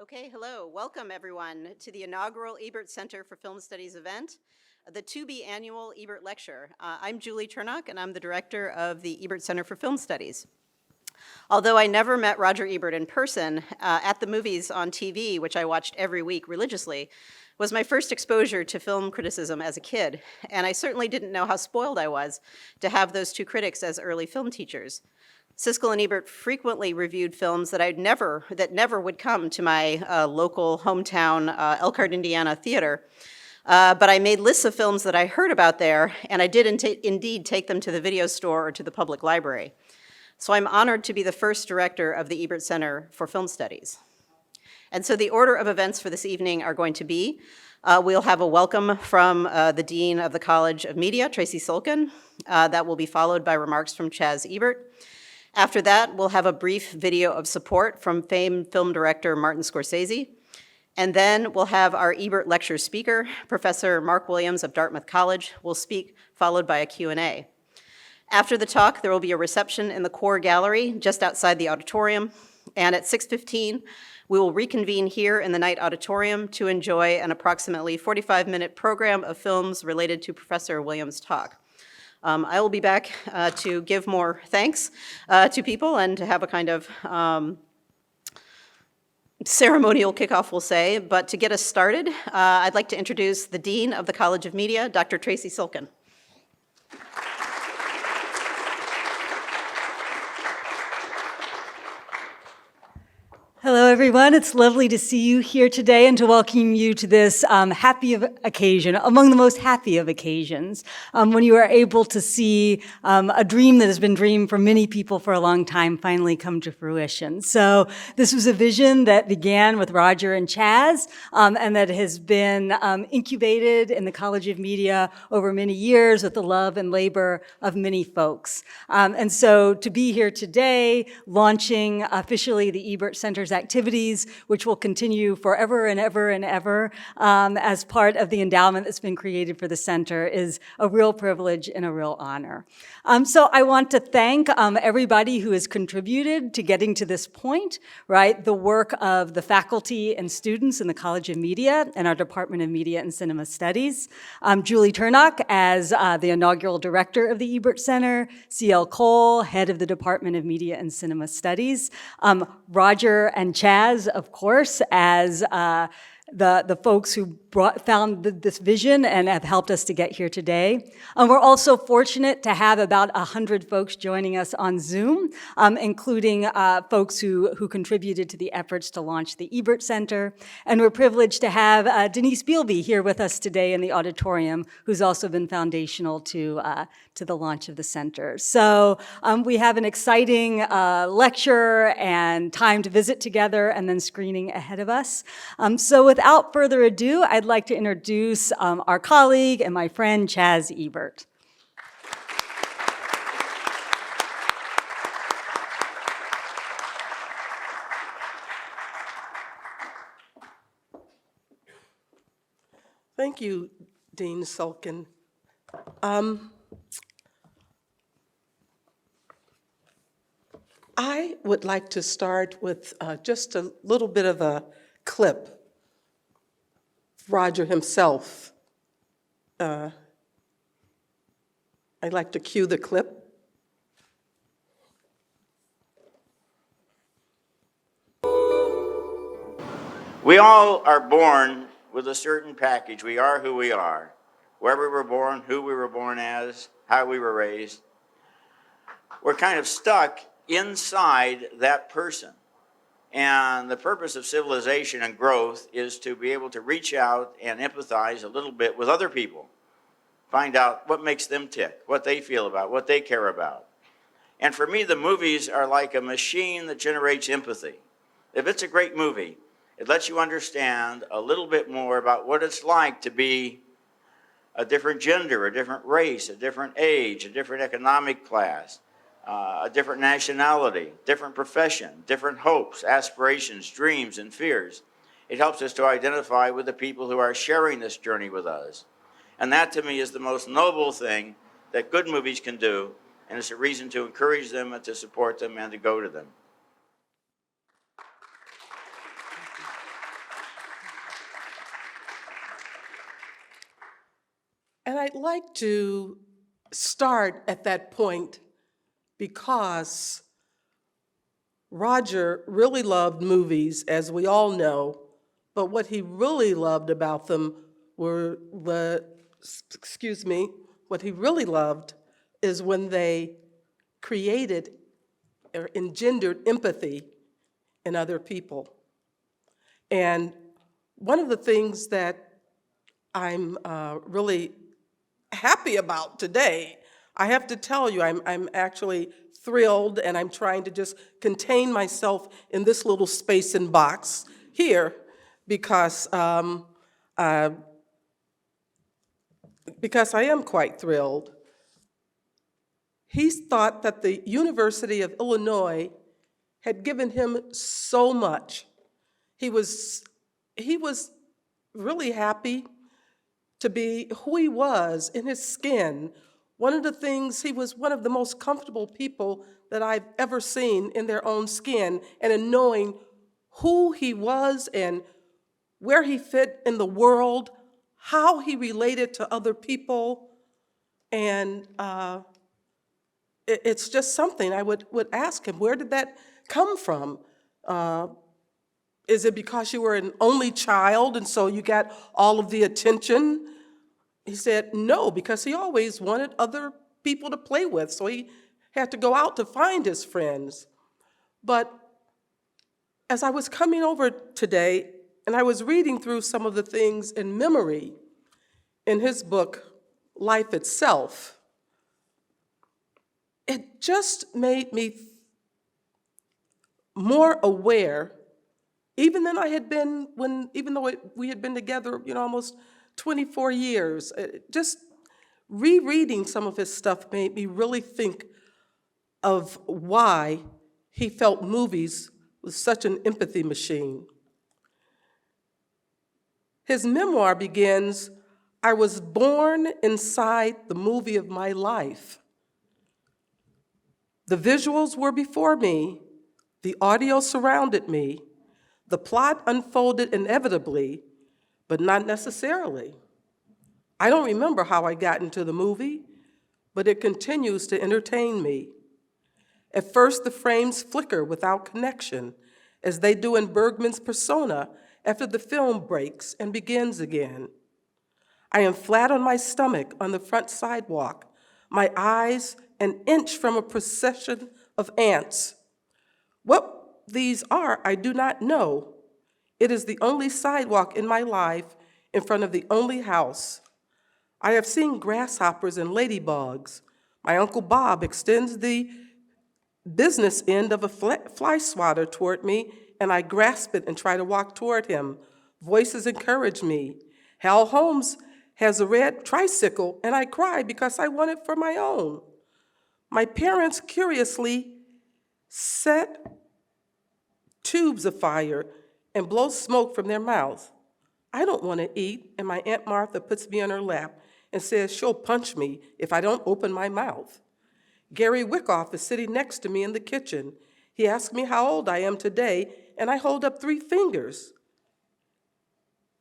Okay, hello. Welcome everyone to the inaugural Ebert Center for Film Studies event, the to-be annual Ebert Lecture. I'm Julie Turnock, and I'm the director of the Ebert Center for Film Studies. Although I never met Roger Ebert in person, at the movies on TV, which I watched every week religiously, was my first exposure to film criticism as a kid, and I certainly didn't know how spoiled I was to have those two critics as early film teachers. Siskel and Ebert frequently reviewed films that never would come to my local hometown Elkhart, Indiana theater. But I made lists of films that I heard about there, and I did indeed take them to the video store or to the public library. So I'm honored to be the first director of the Ebert Center for Film Studies. And so the order of events for this evening are going to be, we'll have a welcome from the Dean of the College of Media, Tracy Sulkin. That will be followed by remarks from Chaz Ebert. After that, we'll have a brief video of support from famed film director Martin Scorsese. And then we'll have our Ebert Lecture speaker, Professor Mark Williams of Dartmouth College, will speak, followed by a Q&A. After the talk, there will be a reception in the core gallery just outside the auditorium. And at 6:15, we will reconvene here in the night auditorium to enjoy an approximately 45-minute program of films related to Professor Williams' talk. I will be back to give more thanks to people and to have a kind of ceremonial kickoff, we'll say. But to get us started, I'd like to introduce the Dean of the College of Media, Dr. Tracy Sulkin. Hello, everyone. It's lovely to see you here today and to welcome you to this happy occasion, among the most happy of occasions, when you are able to see a dream that has been dreamed for many people for a long time finally come to fruition. So this was a vision that began with Roger and Chaz, and that has been incubated in the College of Media over many years with the love and labor of many folks. And so to be here today, launching officially the Ebert Center's activities, which will continue forever and ever and ever as part of the endowment that's been created for the center, is a real privilege and a real honor. So I want to thank everybody who has contributed to getting to this point, right? The work of the faculty and students in the College of Media and our Department of Media and Cinema Studies, Julie Turnock as the inaugural director of the Ebert Center, C.L. Cole, head of the Department of Media and Cinema Studies, Roger and Chaz, of course, as the folks who found this vision and have helped us to get here today. We're also fortunate to have about 100 folks joining us on Zoom, including folks who contributed to the efforts to launch the Ebert Center. And we're privileged to have Denise Bealby here with us today in the auditorium, who's also been foundational to the launch of the center. So we have an exciting lecture and time to visit together and then screening ahead of us. So without further ado, I'd like to introduce our colleague and my friend, Chaz Ebert. Thank you, Dean Sulkin. I would like to start with just a little bit of a clip. Roger himself. I'd like to cue the clip. We all are born with a certain package. We are who we are. Where we were born, who we were born as, how we were raised. We're kind of stuck inside that person. And the purpose of civilization and growth is to be able to reach out and empathize a little bit with other people. Find out what makes them tick, what they feel about, what they care about. And for me, the movies are like a machine that generates empathy. If it's a great movie, it lets you understand a little bit more about what it's like to be a different gender, a different race, a different age, a different economic class, a different nationality, different profession, different hopes, aspirations, dreams, and fears. It helps us to identify with the people who are sharing this journey with us. And that, to me, is the most noble thing that good movies can do, and it's a reason to encourage them and to support them and to go to them. And I'd like to start at that point because Roger really loved movies, as we all know, but what he really loved about them what he really loved is when they created or engendered empathy in other people. And one of the things that I'm really happy about today, I have to tell you, I'm actually thrilled, and I'm trying to just contain myself in this little space and box here because I am quite thrilled. He's thought that the University of Illinois had given him so much. He was really happy to be who he was in his skin. One of the things, he was one of the most comfortable people that I've ever seen in their own skin, and in knowing who he was and where he fit in the world, how he related to other people. And it's just something I would ask him, where did that come from? Is it because you were an only child and so you got all of the attention? He said no, because he always wanted other people to play with, so he had to go out to find his friends. But as I was coming over today and I was reading through some of the things in memory in his book, Life Itself, it just made me more aware, even than I had been even though we had been together, almost 24 years. Just rereading some of his stuff made me really think of why he felt movies was such an empathy machine. His memoir begins, "I was born inside the movie of my life. The visuals were before me, the audio surrounded me, the plot unfolded inevitably, but not necessarily. I don't remember how I got into the movie, but it continues to entertain me. At first, the frames flicker without connection, as they do in Bergman's Persona after the film breaks and begins again. I am flat on my stomach on the front sidewalk, my eyes an inch from a procession of ants. What these are, I do not know. It is the only sidewalk in my life in front of the only house. I have seen grasshoppers and ladybugs. My Uncle Bob extends the business end of a fly swatter toward me, and I grasp it and try to walk toward him. Voices encourage me. Hal Holmes has a red tricycle, and I cry because I want it for my own. My parents curiously set tubes afire and blow smoke from their mouths. I don't want to eat, and my Aunt Martha puts me on her lap and says she'll punch me if I don't open my mouth. Gary Wickoff is sitting next to me in the kitchen. He asks me how old I am today, and I hold up 3 fingers.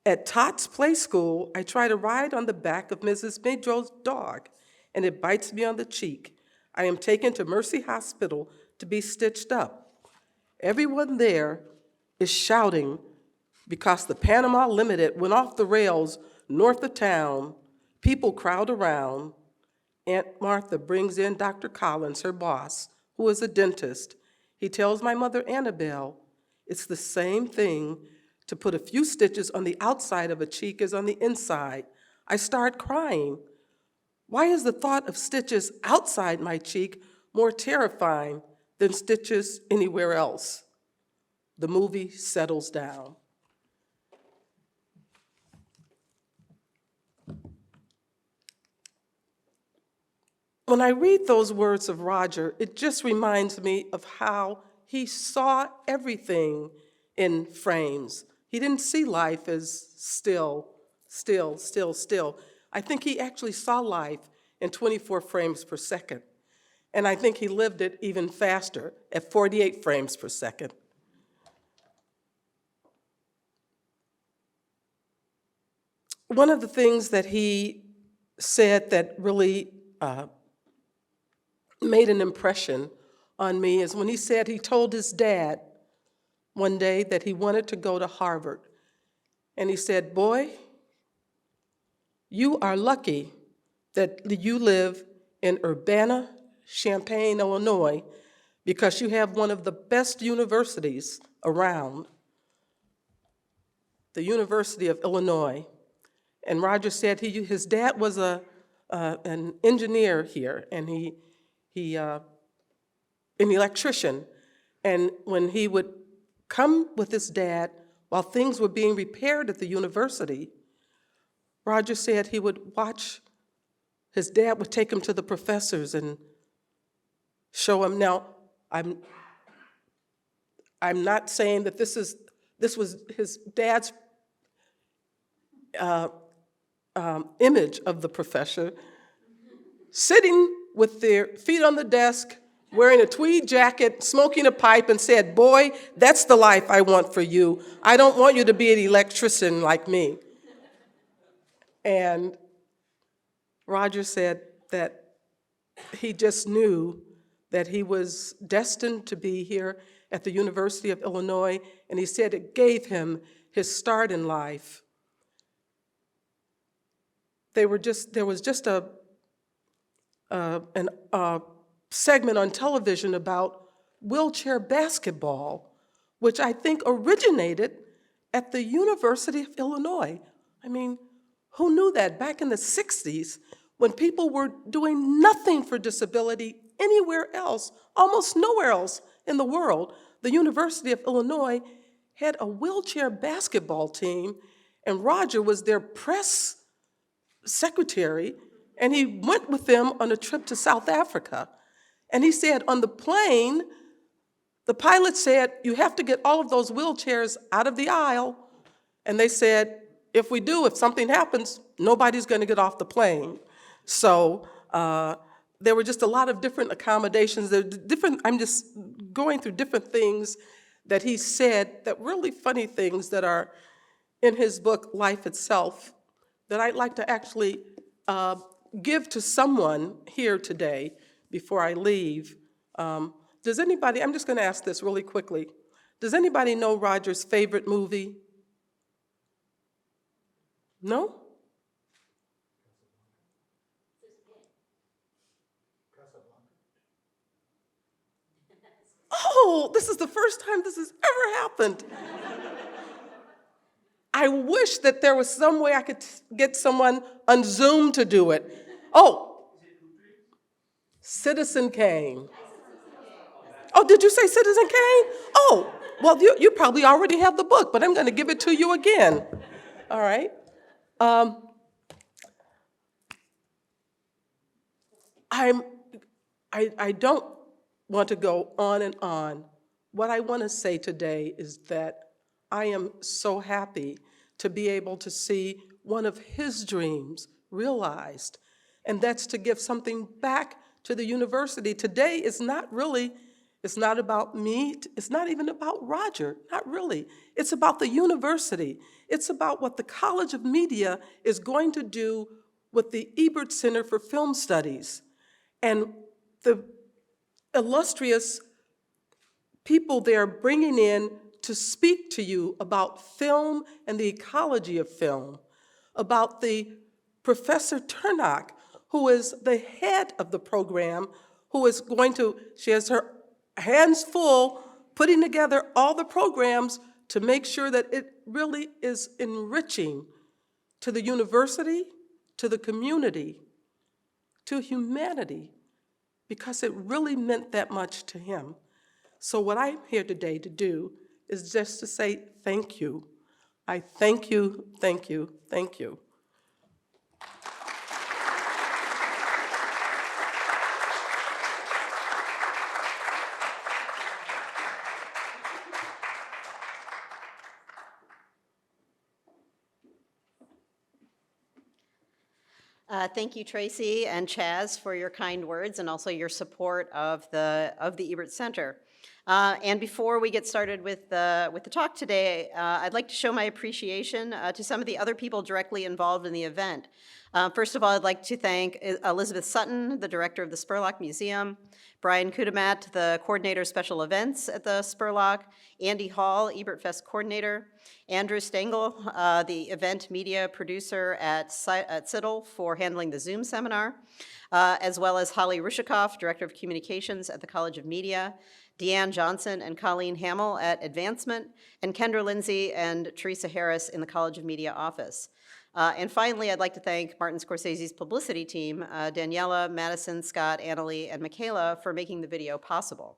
At Tott's Play School, I try to ride on the back of Mrs. Midrow's dog, and it bites me on the cheek. I am taken to Mercy Hospital to be stitched up. Everyone there is shouting because the Panama Limited went off the rails north of town. People crowd around. Aunt Martha brings in Dr. Collins, her boss, who is a dentist. He tells my mother, Annabelle, it's the same thing to put a few stitches on the outside of a cheek as on the inside. I start crying. Why is the thought of stitches outside my cheek more terrifying than stitches anywhere else? The movie settles down. When I read those words of Roger, it just reminds me of how he saw everything in frames. He didn't see life as still. I think he actually saw life in 24 frames per second. And I think he lived it even faster at 48 frames per second. One of the things that he said that really made an impression on me is when he said he told his dad one day that he wanted to go to Harvard. And he said, "Boy, you are lucky that you live in Urbana-Champaign, Illinois, because you have one of the best universities around, the University of Illinois." And Roger said his dad was an engineer here, and an electrician. And when he would come with his dad while things were being repaired at the university, Roger said he would watch, his dad would take him to the professors and show him. Now, I'm not saying that this was his dad's image of the professor, sitting with their feet on the desk, wearing a tweed jacket, smoking a pipe, and said, "Boy, that's the life I want for you. I don't want you to be an electrician like me." And Roger said that he just knew that he was destined to be here at the University of Illinois, and he said it gave him his start in life. There was just a segment on television about wheelchair basketball, which I think originated at the University of Illinois. I mean, who knew that back in the 60s, when people were doing nothing for disability anywhere else, almost nowhere else in the world, the University of Illinois had a wheelchair basketball team, and Roger was their press secretary, and he went with them on a trip to South Africa. And he said on the plane, the pilot said, "You have to get all of those wheelchairs out of the aisle." And they said, if something happens, nobody's going to get off the plane. So there were just a lot of different accommodations. I'm just going through different things that he said, that really funny things that are in his book, Life Itself, that I'd like to actually give to someone here today before I leave. Does anybody, I'm just going to ask this really quickly. Does anybody know Roger's favorite movie? No? Oh, this is the first time this has ever happened. I wish that there was some way I could get someone on Zoom to do it. Oh, Citizen Kane. Oh, did you say Citizen Kane? Oh, well, you probably already have the book, but I'm going to give it to you again. All right. I don't want to go on and on. What I want to say today is that I am so happy to be able to see one of his dreams realized, and that's to give something back to the university. Today is not really, it's not about me, it's not even about Roger, not really. It's about the university. It's about what the College of Media is going to do with the Ebert Center for Film Studies. And the illustrious people they're bringing in to speak to you about film and the ecology of film, about the Professor Turnock, who is the head of the program, who is she has her hands full putting together all the programs to make sure that it really is enriching to the university, to the community, to humanity, because it really meant that much to him. So what I'm here today to do is just to say thank you. I thank you, thank you, thank you. Thank you, Tracy and Chaz, for your kind words and also your support of the Ebert Center. And before we get started with the talk today, I'd like to show my appreciation to some of the other people directly involved in the event. First of all, I'd like to thank Elizabeth Sutton, the director of the Spurlock Museum, Brian Kudamat, the coordinator of special events at the Spurlock, Andy Hall, Ebert Fest coordinator, Andrew Stengel, the event media producer at CITL for handling the Zoom seminar, as well as Holly Rushikoff, director of communications at the College of Media, Deanne Johnson and Colleen Hamill at Advancement, and Kendra Lindsay and Teresa Harris in the College of Media office. And finally, I'd like to thank Martin Scorsese's publicity team, Daniela, Madison, Scott, Annalie, and Michaela, for making the video possible.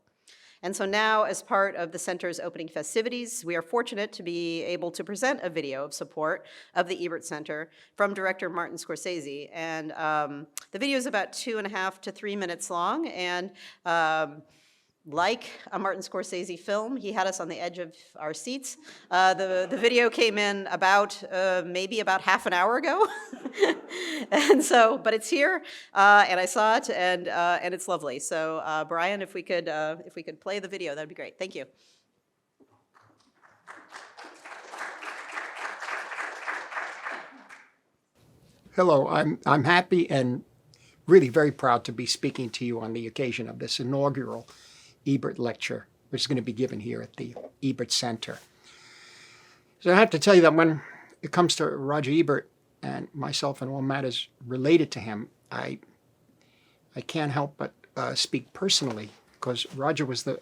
And so now, as part of the center's opening festivities, we are fortunate to be able to present a video of support of the Ebert Center from director Martin Scorsese. And the video is about 2.5 to 3 minutes long, and like a Martin Scorsese film, he had us on the edge of our seats. The video came in about maybe about half an hour ago, and so, but it's here, and I saw it, and it's lovely. So, Brian, if we could play the video, that'd be great. Thank you. Hello, I'm happy and really very proud to be speaking to you on the occasion of this inaugural Ebert Lecture, which is going to be given here at the Ebert Center. So I have to tell you that when it comes to Roger Ebert and myself and all matters related to him, I can't help but speak personally, because Roger was the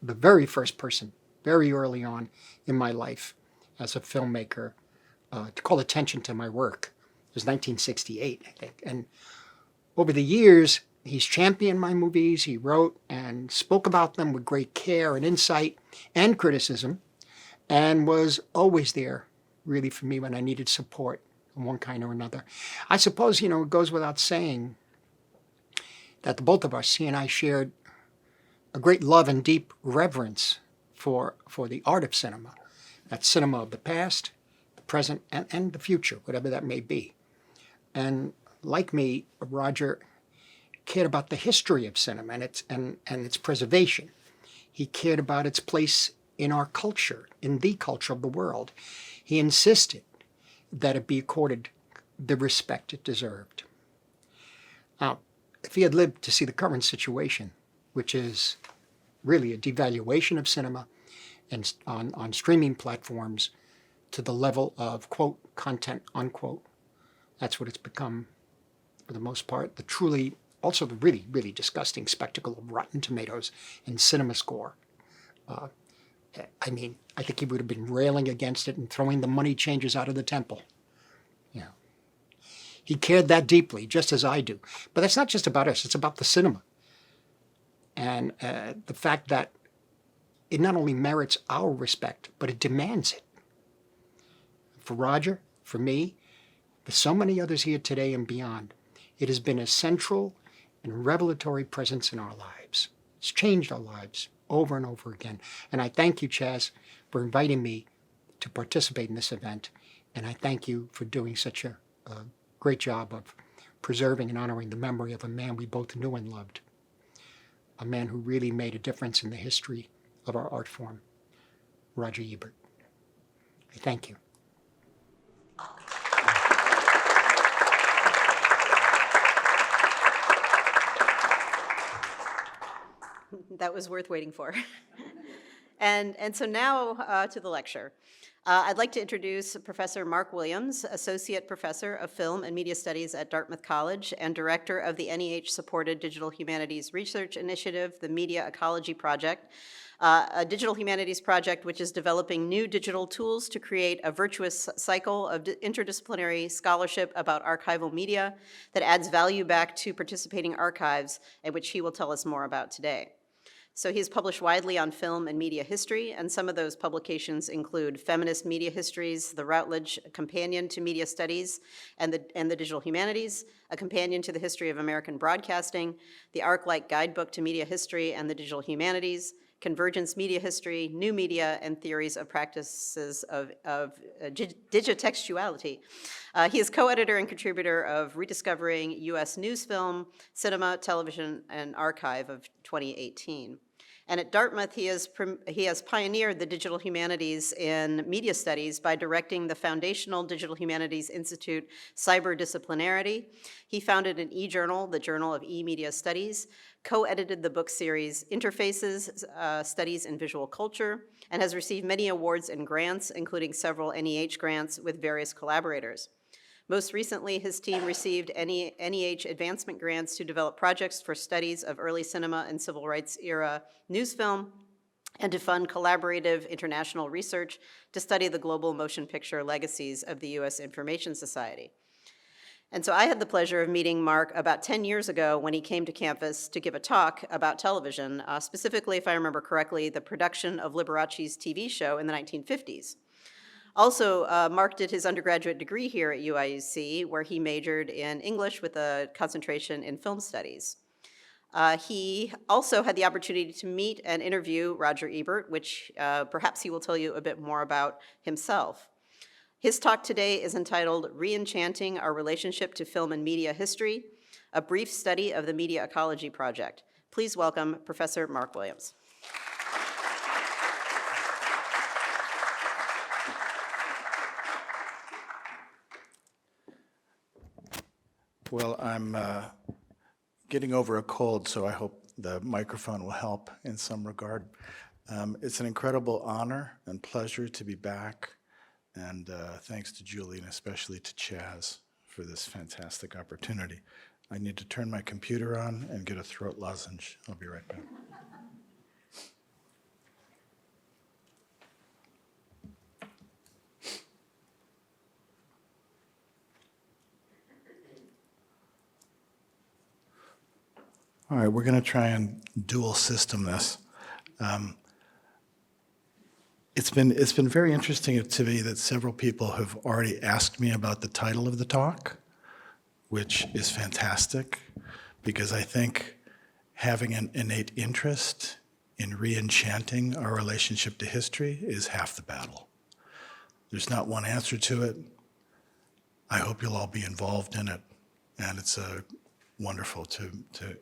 very first person, very early on in my life as a filmmaker, to call attention to my work. It was 1968, I think. And over the years, he's championed my movies. He wrote and spoke about them with great care and insight and criticism, and was always there, really, for me when I needed support of one kind or another. I suppose, it goes without saying that the both of us, he and I, shared a great love and deep reverence for the art of cinema. That cinema of the past, the present, and the future, whatever that may be. And like me, Roger cared about the history of cinema and its preservation. He cared about its place in our culture, in the culture of the world. He insisted that it be accorded the respect it deserved. Now, if he had lived to see the current situation, which is really a devaluation of cinema and on streaming platforms to the level of, quote, content, unquote, that's what it's become for the most part. Also the really, really disgusting spectacle of Rotten Tomatoes and CinemaScore. I think he would have been railing against it and throwing the money changers out of the temple. He cared that deeply, just as I do. But that's not just about us, it's about the cinema. And the fact that it not only merits our respect, but it demands it. For Roger, for me, for so many others here today and beyond, it has been a central and revelatory presence in our lives. It's changed our lives over and over again. And I thank you, Chaz, for inviting me to participate in this event. And I thank you for doing such a great job of preserving and honoring the memory of a man we both knew and loved. A man who really made a difference in the history of our art form, Roger Ebert. I thank you. That was worth waiting for. And so now to the lecture. I'd like to introduce Professor Mark Williams, Associate Professor of Film and Media Studies at Dartmouth College and Director of the NEH-supported Digital Humanities Research Initiative, the Media Ecology Project, a digital humanities project which is developing new digital tools to create a virtuous cycle of interdisciplinary scholarship about archival media that adds value back to participating archives, and which he will tell us more about today. So he's published widely on film and media history, and some of those publications include Feminist Media Histories, the Routledge Companion to Media Studies and the Digital Humanities, a companion to the history of American broadcasting, the ArcLight Guidebook to Media History and the Digital Humanities, Convergence Media History, New Media, and Theories of Practices of Digitextuality. He is co-editor and contributor of Rediscovering U.S. News Film, Cinema, Television, and Archive of 2018. And at Dartmouth, he has pioneered the digital humanities in media studies by directing the foundational Digital Humanities Institute Cyberdisciplinarity. He founded an e-journal, the Journal of E-Media Studies, co-edited the book series Interfaces, Studies in Visual Culture, and has received many awards and grants, including several NEH grants with various collaborators. Most recently, his team received NEH advancement grants to develop projects for studies of early cinema and civil rights era news film, and to fund collaborative international research to study the global motion picture legacies of the U.S. Information Society. And so I had the pleasure of meeting Mark about 10 years ago when he came to campus to give a talk about television, specifically, if I remember correctly, the production of Liberace's TV show in the 1950s. Also, Mark did his undergraduate degree here at UIUC, where he majored in English with a concentration in film studies. He also had the opportunity to meet and interview Roger Ebert, which perhaps he will tell you a bit more about himself. His talk today is entitled Re-Enchanting Our Relationship to Film and Media History, a brief study of the Media Ecology Project. Please welcome Professor Mark Williams. Well, I'm getting over a cold, so I hope the microphone will help in some regard. It's an incredible honor and pleasure to be back, and thanks to Julie and especially to Chaz for this fantastic opportunity. I need to turn my computer on and get a throat lozenge. I'll be right back. All right, we're going to try and dual system this. It's been very interesting to me that several people have already asked me about the title of the talk, which is fantastic, because I think having an innate interest in re-enchanting our relationship to history is half the battle. There's not one answer to it. I hope you'll all be involved in it, and it's wonderful to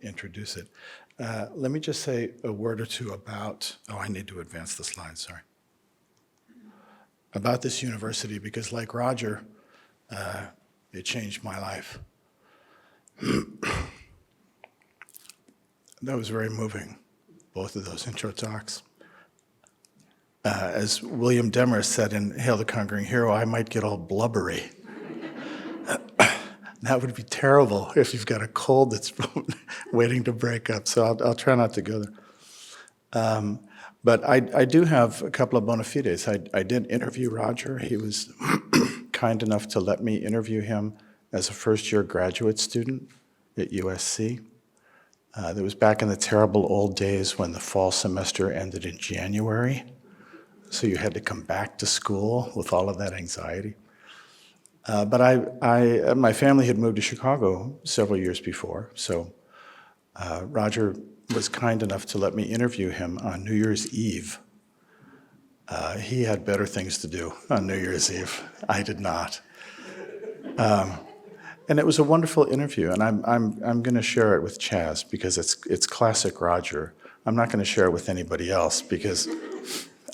introduce it. Let me just say a word or two about, I need to advance the slide, sorry. About this university, because like Roger, it changed my life. That was very moving, both of those intro talks. As William Demarest said in Hail the Conquering Hero, I might get all blubbery. That would be terrible if you've got a cold that's waiting to break up, so I'll try not to go there. But I do have a couple of bona fides. I did interview Roger. He was kind enough to let me interview him as a first-year graduate student at USC. That was back in the terrible old days when the fall semester ended in January, so you had to come back to school with all of that anxiety. But my family had moved to Chicago several years before, so Roger was kind enough to let me interview him on New Year's Eve. He had better things to do on New Year's Eve. I did not. And it was a wonderful interview, and I'm going to share it with Chaz because it's classic Roger. I'm not going to share it with anybody else because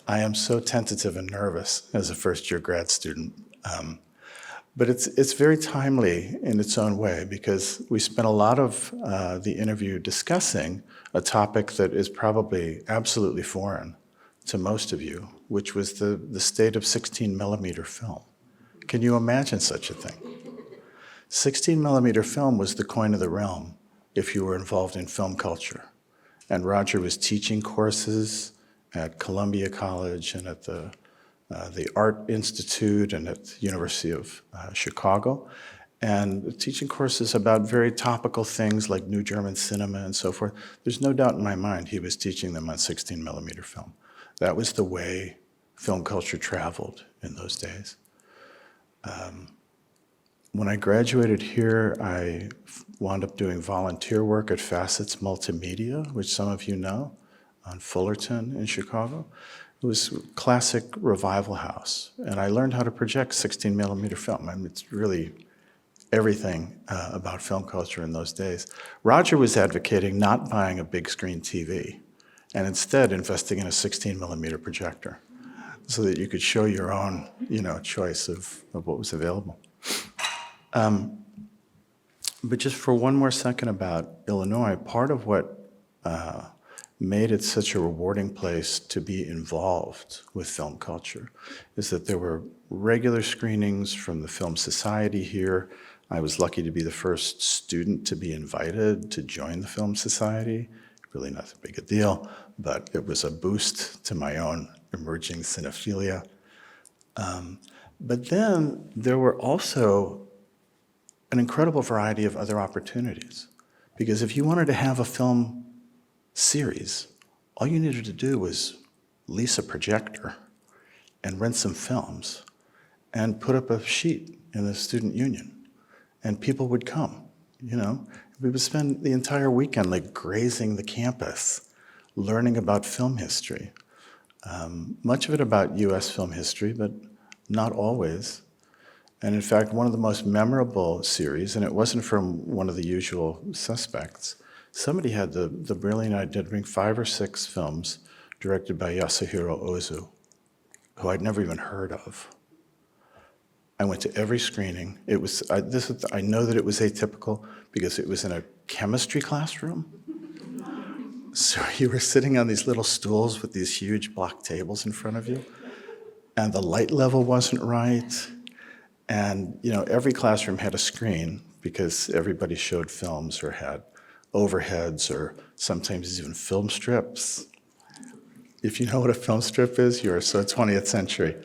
I am so tentative and nervous as a first-year grad student. But it's very timely in its own way because we spent a lot of the interview discussing a topic that is probably absolutely foreign to most of you, which was the state of 16 millimeter film. Can you imagine such a thing? 16 millimeter film was the coin of the realm if you were involved in film culture. And Roger was teaching courses at Columbia College and at the Art Institute and at the University of Chicago, and teaching courses about very topical things like New German cinema and so forth. There's no doubt in my mind he was teaching them on 16 millimeter film. That was the way film culture traveled in those days. When I graduated here, I wound up doing volunteer work at Facets Multimedia, which some of you know, on Fullerton in Chicago. It was classic revival house, and I learned how to project 16 millimeter film. I mean, it's really everything about film culture in those days. Roger was advocating not buying a big screen TV and instead investing in a 16 millimeter projector so that you could show your own, choice of what was available. But just for one more second about Illinois, part of what made it such a rewarding place to be involved with film culture is that there were regular screenings from the Film Society here. I was lucky to be the first student to be invited to join the Film Society. Really not that big a deal, but it was a boost to my own emerging cinephilia. But then there were also an incredible variety of other opportunities. Because if you wanted to have a film series, all you needed to do was lease a projector and rent some films and put up a sheet in the student union, and people would come, We would spend the entire weekend like grazing the campus, learning about film history. Much of it about US film history, but not always. And in fact, one of the most memorable series, and it wasn't from one of the usual suspects, somebody had the brilliant idea to bring 5 or 6 films directed by Yasuhiro Ozu, who I'd never even heard of. I went to every screening. I know that it was atypical because it was in a chemistry classroom. So you were sitting on these little stools with these huge block tables in front of you, and the light level wasn't right. And every classroom had a screen because everybody showed films or had overheads or sometimes even film strips. If you know what a film strip is, you're so 20th century.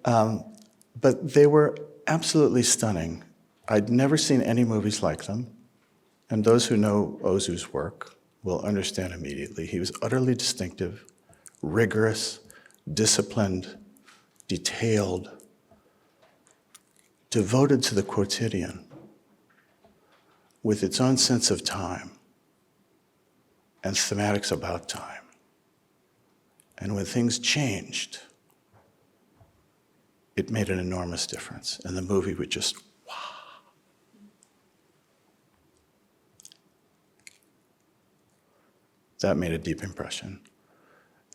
But they were absolutely stunning. I'd never seen any movies like them. And those who know Ozu's work will understand immediately. He was utterly distinctive, rigorous, disciplined, detailed, devoted to the quotidian, with its own sense of time and thematics about time. And when things changed, it made an enormous difference. And the movie would just, wow. That made a deep impression.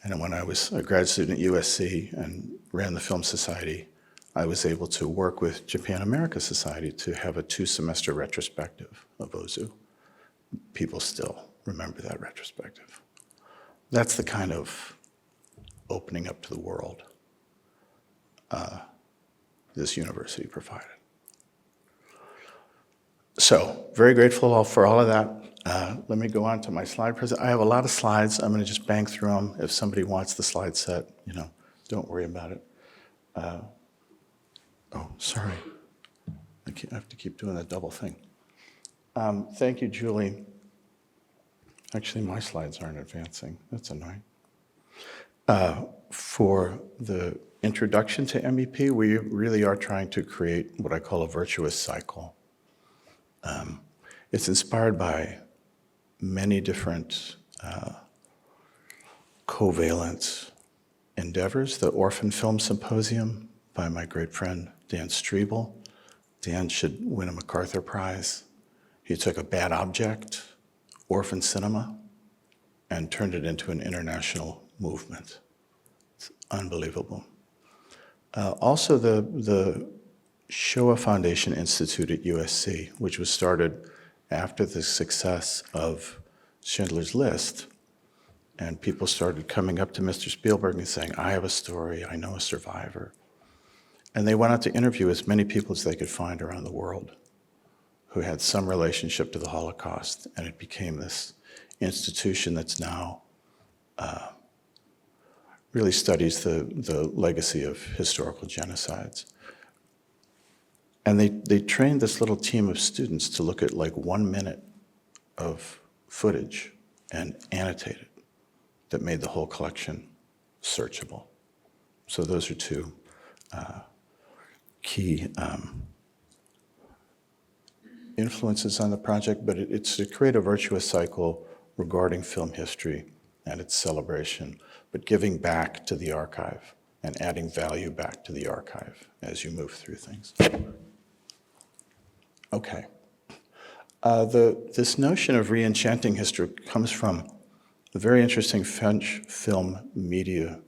And when I was a grad student at USC and ran the Film Society, I was able to work with Japan America Society to have a 2-semester retrospective of Ozu. People still remember that retrospective. That's the kind of opening up to the world this university provided. So, very grateful for all of that. Let me go on to my slide presentation. I have a lot of slides. I'm going to just bang through them. If somebody wants the slide set, don't worry about it. Oh, sorry. I have to keep doing that double thing. Thank you, Julie. Actually, my slides aren't advancing. That's annoying. For the introduction to MEP, we really are trying to create what I call a virtuous cycle. It's inspired by many different covalent endeavors. The Orphan Film Symposium by my great friend Dan Strebel. Dan should win a MacArthur Prize. He took a bad object, orphan cinema, and turned it into an international movement. It's unbelievable. Also, the Showa Foundation Institute at USC, which was started after the success of Schindler's List, and people started coming up to Mr. Spielberg and saying, I have a story, I know a survivor. And they went out to interview as many people as they could find around the world who had some relationship to the Holocaust, and it became this institution that's now really studies the legacy of historical genocides. And they trained this little team of students to look at like 1 minute of footage and annotate it that made the whole collection searchable. So those are 2 key influences on the project, but it's to create a virtuous cycle regarding film history and its celebration, but giving back to the archive and adding value back to the archive as you move through things. Okay. This notion of re-enchanting history comes from a very interesting French film media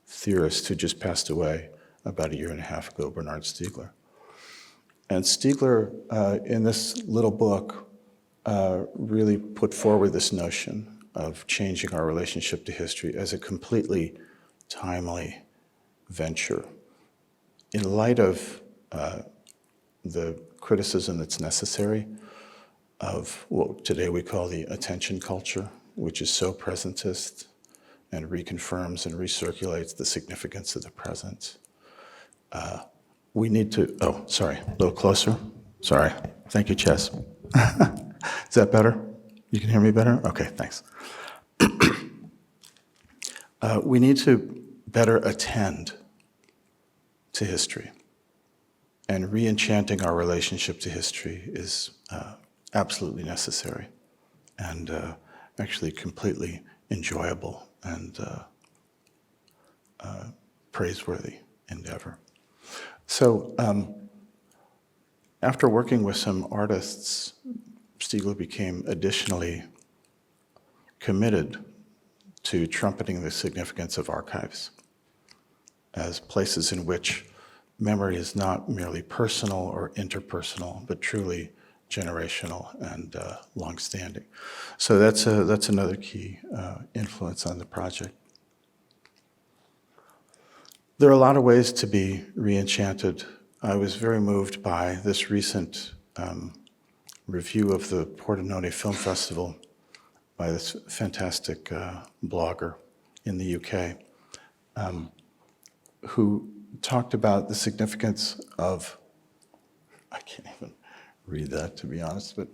theorist who just passed away about a year and a half ago, Bernard Stiegler. And Stiegler, in this little book, really put forward this notion of changing our relationship to history as a completely timely venture. In light of the criticism that's necessary of what today we call the attention culture, which is so presentist and reconfirms and recirculates the significance of the present. We need to, oh, sorry, a little closer. Sorry. Thank you, Chaz. Is that better? You can hear me better? Okay, thanks. We need to better attend to history. And re-enchanting our relationship to history is absolutely necessary and actually completely enjoyable and praiseworthy endeavor. So after working with some artists, Stiegler became additionally committed to trumpeting the significance of archives as places in which memory is not merely personal or interpersonal, but truly generational and long-standing. So that's another key influence on the project. There are a lot of ways to be re-enchanted. I was very moved by this recent review of the Pordenone Film Festival by this fantastic blogger in the UK, who talked about the significance of, I can't even read that to be honest, but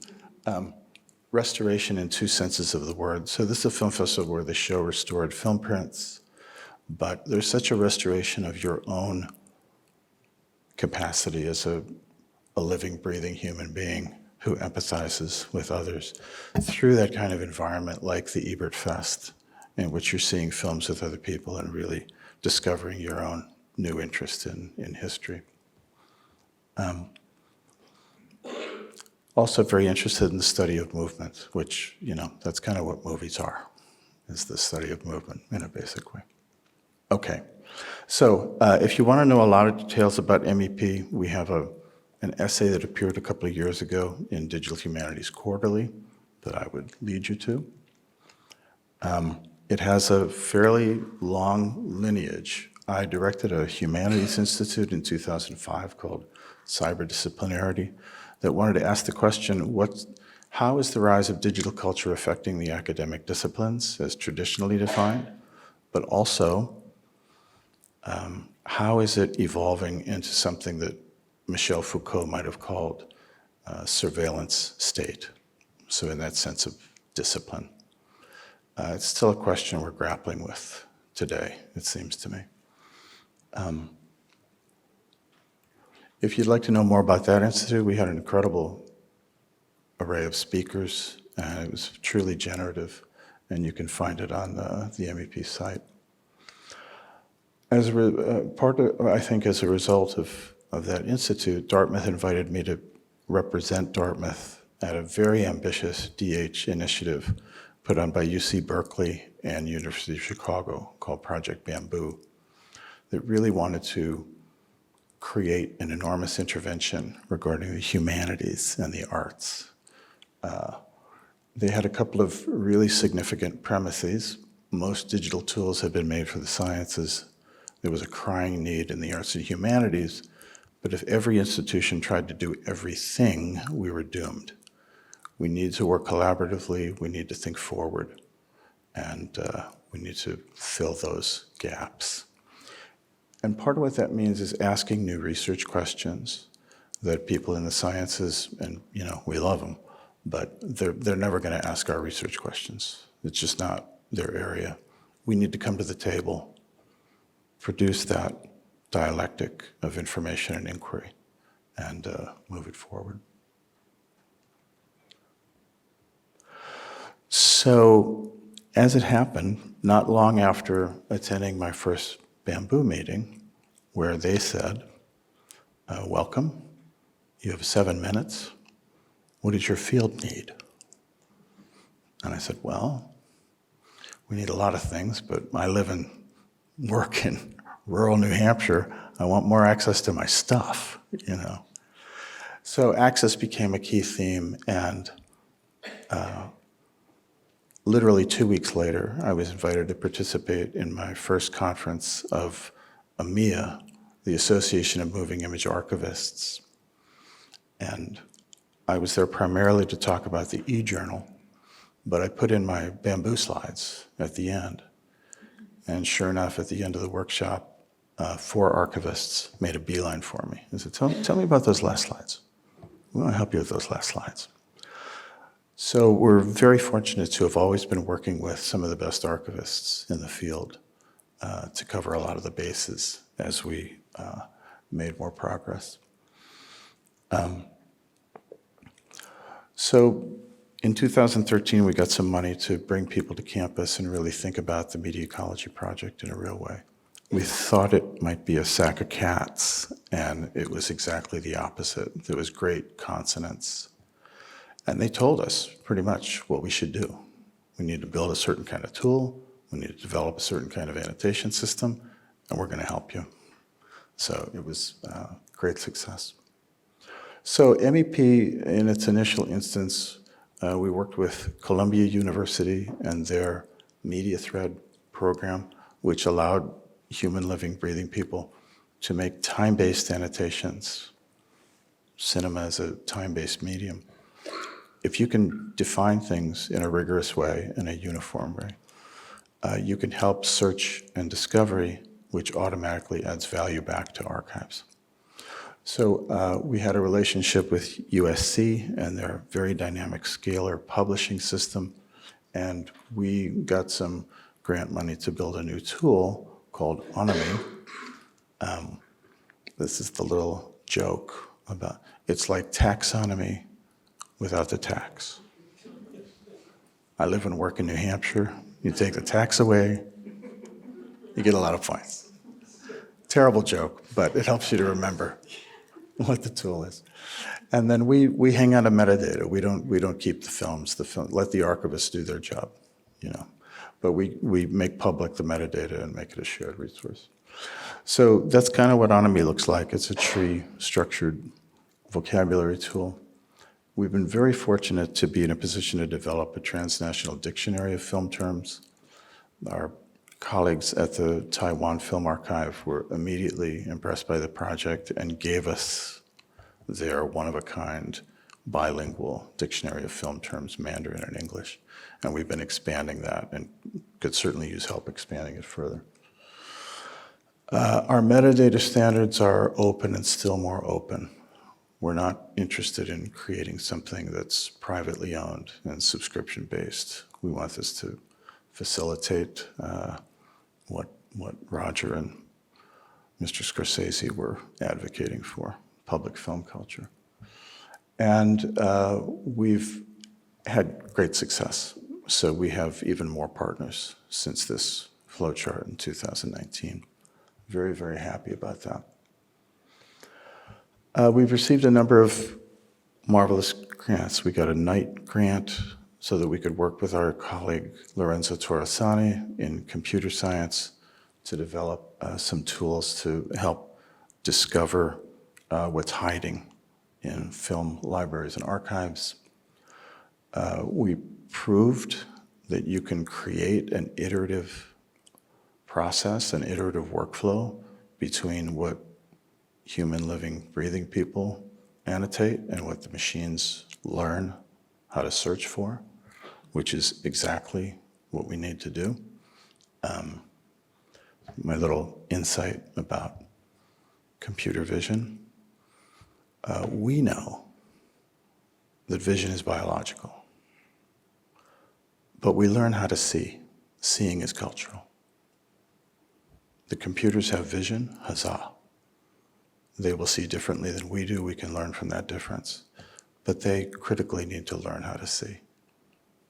restoration in two senses of the word. So this is a film festival where they show restored film prints, but there's such a restoration of your own capacity as a living, breathing human being who empathizes with others through that kind of environment like the Ebert Fest, in which you're seeing films with other people and really discovering your own new interest in history. Also very interested in the study of movement, which, you know, that's kind of what movies are, is the study of movement in a basic way. Okay, so if you want to know a lot of details about MEP, we have an essay that appeared a couple of years ago in Digital Humanities Quarterly that I would lead you to. It has a fairly long lineage. I directed a humanities institute in 2005 called Cyberdisciplinarity that wanted to ask the question, how is the rise of digital culture affecting the academic disciplines as traditionally defined, but also how is it evolving into something that Michel Foucault might have called surveillance state? So in that sense of discipline. It's still a question we're grappling with today, it seems to me. If you'd like to know more about that institute, we had an incredible array of speakers, and it was truly generative, and you can find it on the MEP site. As a result of that institute, Dartmouth invited me to represent Dartmouth at a very ambitious DH initiative put on by UC Berkeley and University of Chicago called Project Bamboo that really wanted to create an enormous intervention regarding the humanities and the arts. They had a couple of really significant premises. Most digital tools had been made for the sciences. There was a crying need in the arts and humanities, but if every institution tried to do everything, we were doomed. We need to work collaboratively, we need to think forward, and we need to fill those gaps. And part of what that means is asking new research questions that people in the sciences, and you know, we love them, but they're never gonna ask our research questions. It's just not their area. We need to come to the table, produce that dialectic of information and inquiry, and move it forward. So, as it happened, not long after attending my first Bamboo meeting, where they said, welcome, you have 7 minutes. What does your field need? And I said, well, we need a lot of things, but I live and work in rural New Hampshire. I want more access to my stuff, you know. So access became a key theme, and literally 2 weeks later, I was invited to participate in my first conference of AMIA, the Association of Moving Image Archivists. And I was there primarily to talk about the e-journal, but I put in my bamboo slides at the end. And sure enough, at the end of the workshop, 4 archivists made a beeline for me. They said, tell me about those last slides. We want to help you with those last slides. So we're very fortunate to have always been working with some of the best archivists in the field to cover a lot of the bases as we made more progress. So in 2013, we got some money to bring people to campus and really think about the Media Ecology Project in a real way. We thought it might be a sack of cats, and it was exactly the opposite. There was great consonance. And they told us pretty much what we should do. We need to build a certain kind of tool, we need to develop a certain kind of annotation system, and we're going to help you. So it was great success. So MEP, in its initial instance, we worked with Columbia University and their Media Thread program, which allowed human living, breathing people to make time-based annotations. Cinema is a time-based medium. If you can define things in a rigorous way, in a uniform way, you can help search and discovery, which automatically adds value back to archives. So we had a relationship with USC and their very dynamic scalar publishing system, and we got some grant money to build a new tool called Onami. This is the little joke about, it's like taxonomy without the tax. I live and work in New Hampshire. You take the tax away, you get a lot of points. Terrible joke, but it helps you to remember what the tool is. And then we hang on to metadata. We don't keep the films. Let the archivists do their job, you know. But we make public the metadata and make it a shared resource. So that's kind of what Onami looks like. It's a tree-structured vocabulary tool. We've been very fortunate to be in a position to develop a transnational dictionary of film terms. Our colleagues at the Taiwan Film Archive were immediately impressed by the project and gave us their one-of-a-kind bilingual dictionary of film terms, Mandarin and English. And we've been expanding that and could certainly use help expanding it further. Our metadata standards are open and still more open. We're not interested in creating something that's privately owned and subscription-based. We want this to facilitate what Roger and Mr. Scorsese were advocating for, public film culture. And we've had great success. So we have even more partners since this flowchart in 2019. Very, very happy about that. We've received a number of marvelous grants. We got a Knight grant so that we could work with our colleague Lorenzo Torresani in computer science to develop some tools to help discover what's hiding in film libraries and archives. We proved that you can create an iterative process, an iterative workflow between what human living, breathing people annotate and what the machines learn how to search for, which is exactly what we need to do. My little insight about computer vision. We know that vision is biological, but we learn how to see. Seeing is cultural. The computers have vision, huzzah. They will see differently than we do. We can learn from that difference. But they critically need to learn how to see.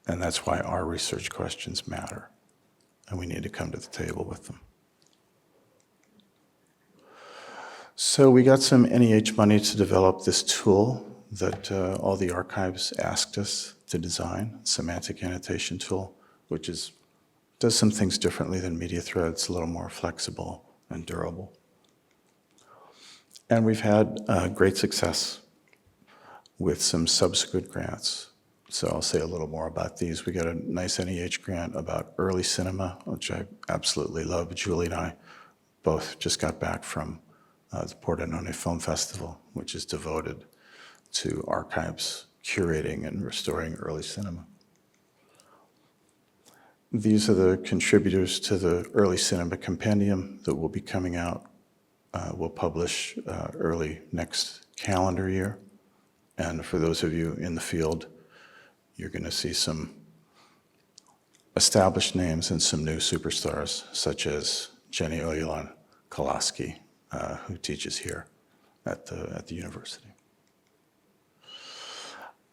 And that's why our research questions matter. And we need to come to the table with them. So we got some NEH money to develop this tool that all the archives asked us to design, semantic annotation tool, which is does some things differently than Media Threads, a little more flexible and durable. And we've had great success with some subsequent grants. So I'll say a little more about these. We got a nice NEH grant about early cinema, which I absolutely love. Julie and I both just got back from the Pordenone Film Festival, which is devoted to archives, curating, and restoring early cinema. These are the contributors to the early cinema compendium that will be coming out. We'll publish early next calendar year. And for those of you in the field, you're going to see some established names and some new superstars, such as Jenny Oyulan Kolaski, who teaches here at the university.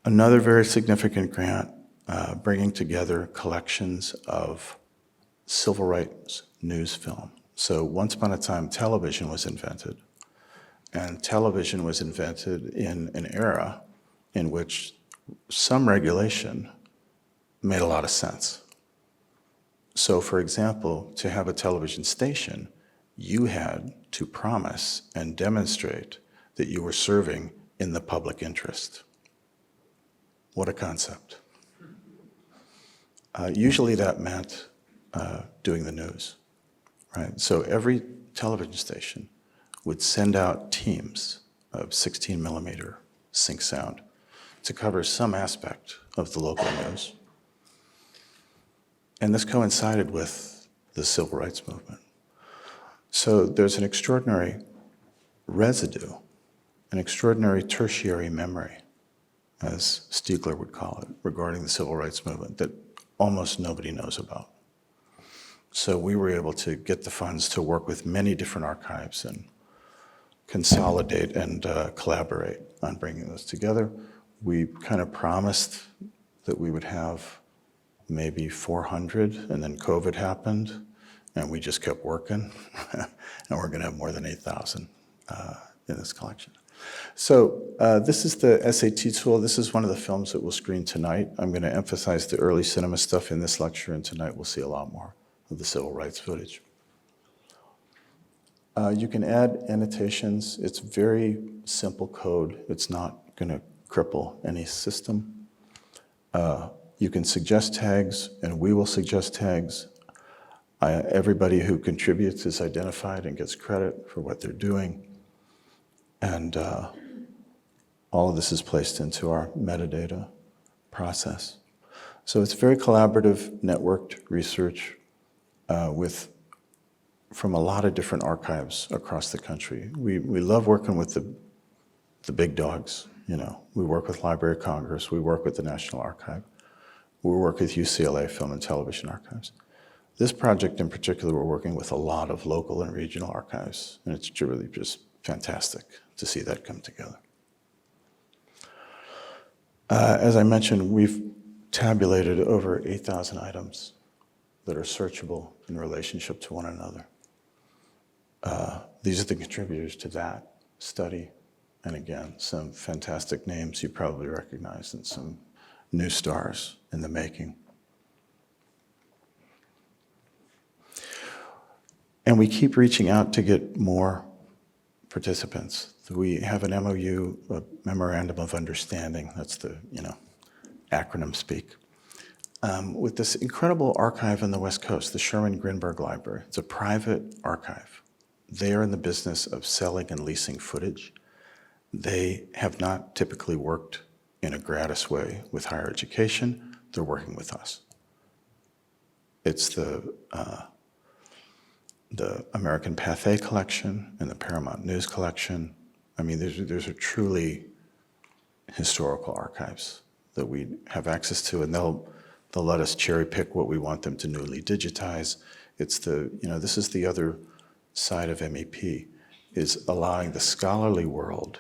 Another very significant grant, bringing together collections of civil rights news film. So once upon a time, television was invented. And television was invented in an era in which some regulation made a lot of sense. So for example, to have a television station, you had to promise and demonstrate that you were serving in the public interest. What a concept. Usually that meant doing the news, right? So every television station would send out teams of 16 millimeter sync sound to cover some aspect of the local news. And this coincided with the civil rights movement. So there's an extraordinary residue, an extraordinary tertiary memory, as Stiegler would call it, regarding the civil rights movement that almost nobody knows about. So we were able to get the funds to work with many different archives and consolidate and collaborate on bringing those together. We kind of promised that we would have maybe 400, and then COVID happened, and we just kept working, and we're going to have more than 8,000 in this collection. So this is the SAT tool. This is one of the films that we'll screen tonight. I'm going to emphasize the early cinema stuff in this lecture, and tonight we'll see a lot more of the civil rights footage. You can add annotations. It's very simple code. It's not going to cripple any system. You can suggest tags, and we will suggest tags. Everybody who contributes is identified and gets credit for what they're doing. And all of this is placed into our metadata process. So it's very collaborative, networked research from a lot of different archives across the country. We love working with the big dogs, you know. We work with Library of Congress, we work with the National Archive, we work with UCLA Film and Television Archives. This project in particular, we're working with a lot of local and regional archives, and it's really just fantastic to see that come together. As I mentioned, we've tabulated over 8,000 items that are searchable in relationship to one another. These are the contributors to that study. And again, some fantastic names you probably recognize and some new stars in the making. And we keep reaching out to get more participants. We have an MOU, a Memorandum of Understanding, that's the, acronym speak, with this incredible archive on the West Coast, the Sherman Grinberg Library. It's a private archive. They are in the business of selling and leasing footage. They have not typically worked in a gratis way with higher education. They're working with us. It's the American Pathé collection and the Paramount News collection. I mean, these are truly historical archives that we have access to, and they'll let us cherry pick what we want them to newly digitize. It's this is the other side of MEP, is allowing the scholarly world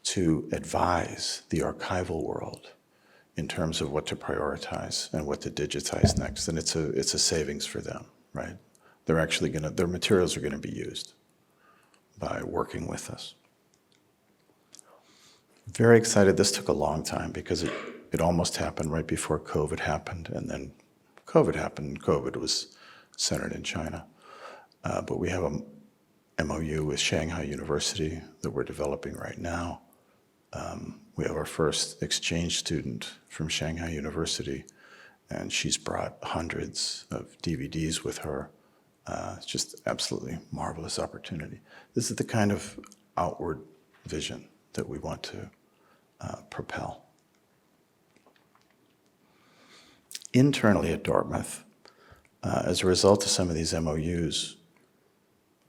to advise the archival world in terms of what to prioritize and what to digitize next, and it's a savings for them, right? They're actually their materials are gonna be used by working with us. Very excited. This took a long time because it almost happened right before COVID happened, and then COVID happened. COVID was centered in China. But we have a MOU with Shanghai University that we're developing right now. We have our first exchange student from Shanghai University, and she's brought hundreds of DVDs with her. It's just absolutely marvelous opportunity. This is the kind of outward vision that we want to propel. Internally at Dartmouth, as a result of some of these MOUs,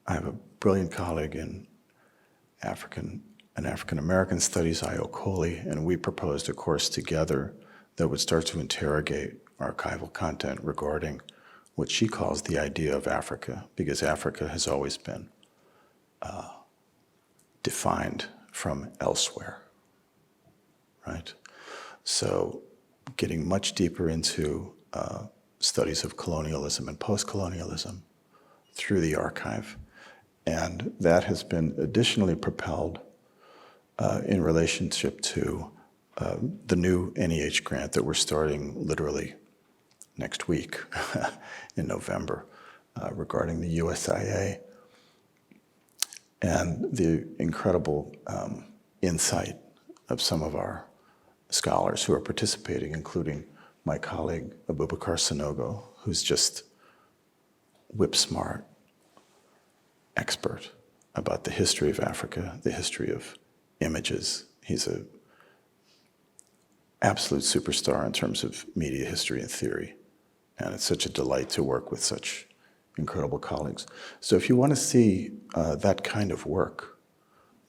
I have a brilliant colleague in African American Studies, I.O. Coley, and we proposed a course together that would start to interrogate archival content regarding what she calls the idea of Africa, because Africa has always been defined from elsewhere, right? So getting much deeper into studies of colonialism and post-colonialism through the archive. And that has been additionally propelled in relationship to the new NEH grant that we're starting literally next week in November regarding the USIA, and the incredible insight of some of our scholars who are participating, including my colleague Abubakar Sanogo, who's just whip-smart expert about the history of Africa, the history of images. He's an absolute superstar in terms of media history and theory, and it's such a delight to work with such incredible colleagues. So if you want to see that kind of work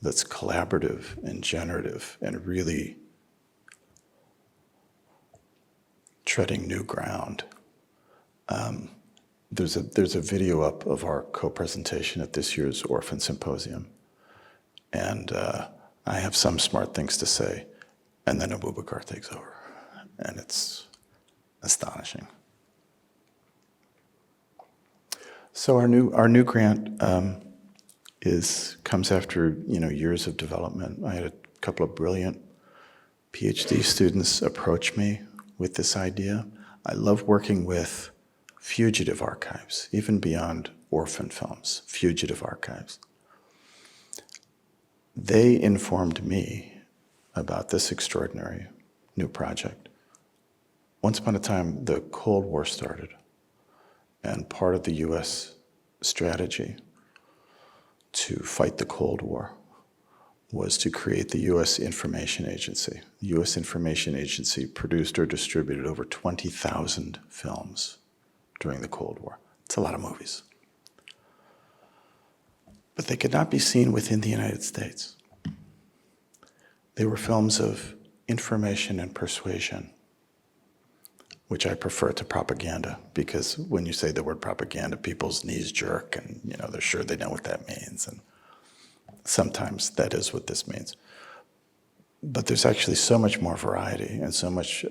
that's collaborative and generative and really treading new ground, there's a video up of our co-presentation at this year's Orphan Symposium, and I have some smart things to say, and then Abubakar takes over, and it's astonishing. So our new grant comes after years of development. I had a couple of brilliant PhD students approach me with this idea. I love working with fugitive archives, even beyond orphan films, fugitive archives. They informed me about this extraordinary new project. Once upon a time, the Cold War started, and part of the US strategy to fight the Cold War was to create the US Information Agency. The US Information Agency produced or distributed over 20,000 films during the Cold War. It's a lot of movies. But they could not be seen within the United States. They were films of information and persuasion, which I prefer to propaganda, because when you say the word propaganda, people's knees jerk and they're sure they know what that means. And sometimes that is what this means. But there's actually so much more variety and so much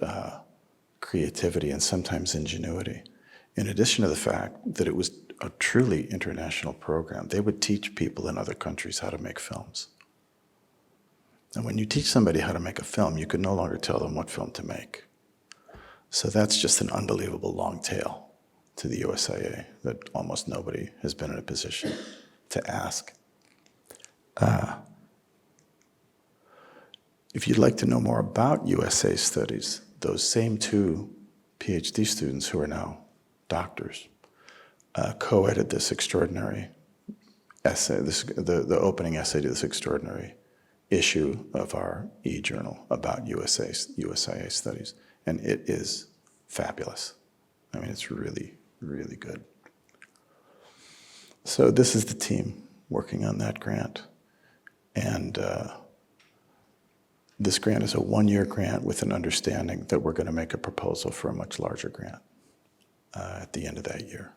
creativity and sometimes ingenuity. In addition to the fact that it was a truly international program, they would teach people in other countries how to make films. And when you teach somebody how to make a film, you can no longer tell them what film to make. So that's just an unbelievable long tail to the USIA that almost nobody has been in a position to ask. If you'd like to know more about USA studies, those same two PhD students who are now doctors co-edited this extraordinary essay, the opening essay to this extraordinary issue of our e-journal about USIA studies. And it is fabulous. I mean, it's really, really good. So this is the team working on that grant. And this grant is a one-year grant with an understanding that we're going to make a proposal for a much larger grant at the end of that year.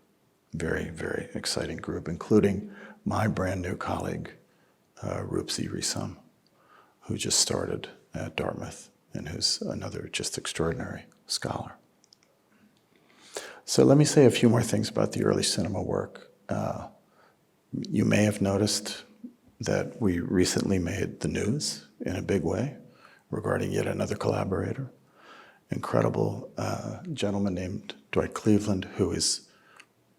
Very, very exciting group, including my brand new colleague, Rupsi Risam, who just started at Dartmouth and who's another just extraordinary scholar. So let me say a few more things about the early cinema work. You may have noticed that we recently made the news in a big way regarding yet another collaborator. incredible gentleman named Dwight Cleveland, who is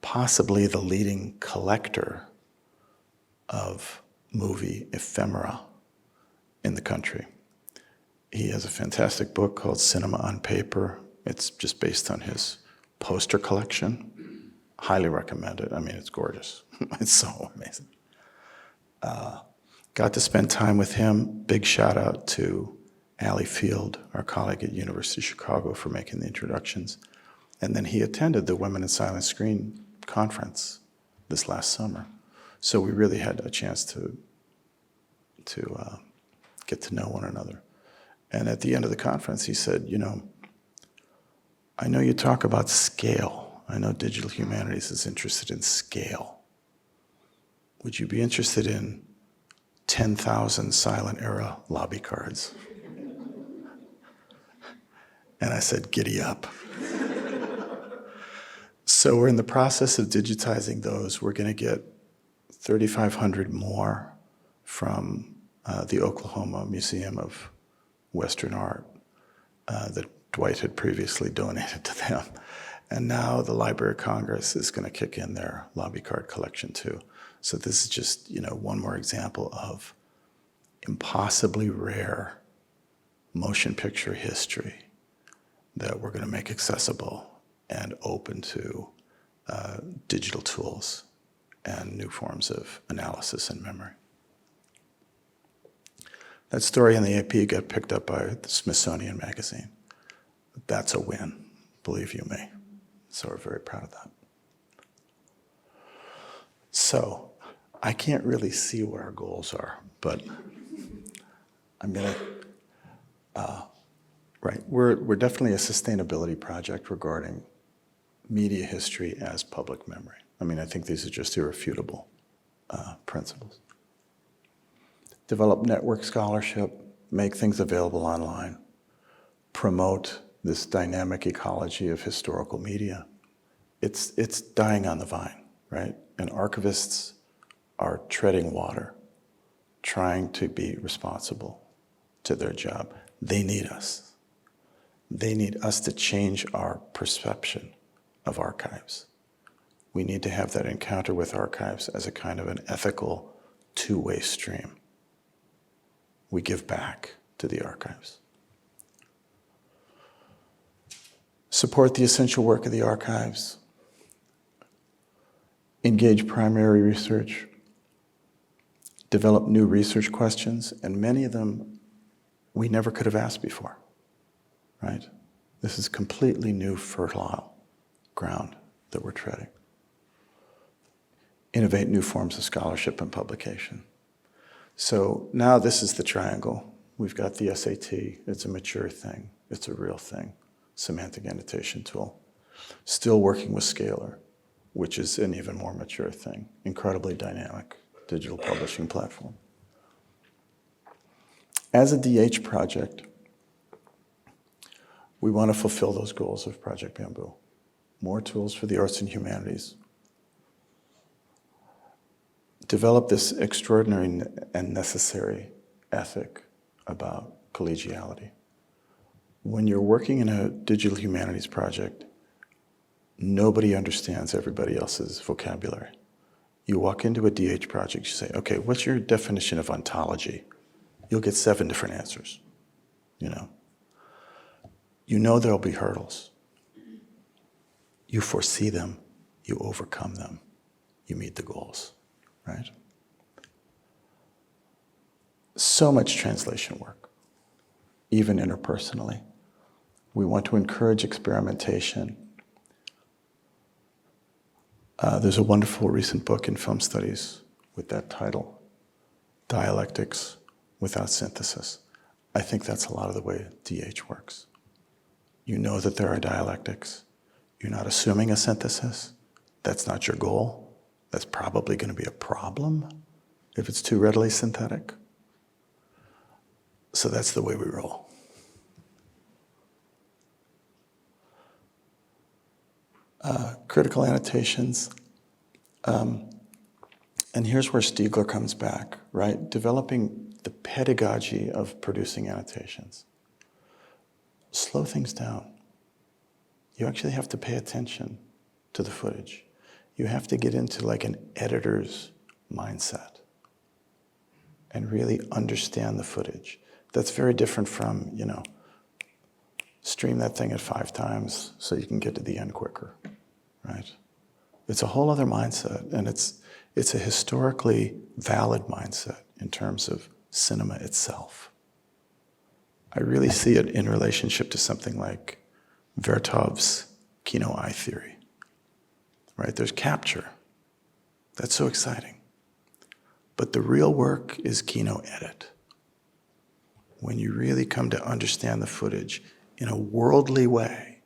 possibly the leading collector of movie ephemera in the country. He has a fantastic book called Cinema on Paper. It's just based on his poster collection. Highly recommend it. I mean, it's gorgeous. It's so amazing. Got to spend time with him. Big shout out to Allie Field, our colleague at University of Chicago, for making the introductions. And then he attended the Women in Silent Screen conference this last summer. So we really had a chance to get to know one another. And at the end of the conference, he said, you know, I know you talk about scale. I know digital humanities is interested in scale. Would you be interested in 10,000 silent era lobby cards? And I said, giddy up. So we're in the process of digitizing those. We're going to get 3,500 more from the Oklahoma Museum of Western Art that Dwight had previously donated to them. And now the Library of Congress is going to kick in their lobby card collection too. So this is just, you know, one more example of impossibly rare motion picture history that we're going to make accessible and open to digital tools and new forms of analysis and memory. That story in the AP got picked up by the Smithsonian Magazine. That's a win, believe you me. So we're very proud of that. So I can't really see what our goals are, but I'm gonna, right, we're definitely a sustainability project regarding media history as public memory. I mean, I think these are just irrefutable principles. Develop network scholarship, make things available online, promote this dynamic ecology of historical media. It's dying on the vine, right? And archivists are treading water, trying to be responsible to their job. They need us. They need us to change our perception of archives. We need to have that encounter with archives as a kind of an ethical two-way stream. We give back to the archives. Support the essential work of the archives. Engage primary research. Develop new research questions, and many of them we never could have asked before, right? This is completely new, fertile ground that we're treading. Innovate new forms of scholarship and publication. So now this is the triangle. We've got the SAT. It's a mature thing. It's a real thing. Semantic annotation tool. Still working with Scalar, which is an even more mature thing. Incredibly dynamic digital publishing platform. As a DH project, we want to fulfill those goals of Project Bamboo. More tools for the arts and humanities. Develop this extraordinary and necessary ethic about collegiality. When you're working in a digital humanities project, nobody understands everybody else's vocabulary. You walk into a DH project, you say, okay, what's your definition of ontology? You'll get 7 different answers, you know. You know there'll be hurdles. You foresee them, you overcome them, you meet the goals, right? So much translation work, even interpersonally. We want to encourage experimentation. There's a wonderful recent book in film studies with that title, Dialectics Without Synthesis. I think that's a lot of the way DH works. You know that there are dialectics. You're not assuming a synthesis. That's not your goal. That's probably going to be a problem if it's too readily synthetic. So that's the way we roll. Critical annotations. And here's where Stiegler comes back, right? Developing the pedagogy of producing annotations. slow things down. You actually have to pay attention to the footage. You have to get into like an editor's mindset and really understand the footage. That's very different from, stream that thing at 5 times so you can get to the end quicker, right? It's a whole other mindset, and it's a historically valid mindset in terms of cinema itself. I really see it in relationship to something like Vertov's Kino eye theory, right? There's capture. That's so exciting. But the real work is Kino edit. When you really come to understand the footage in a worldly way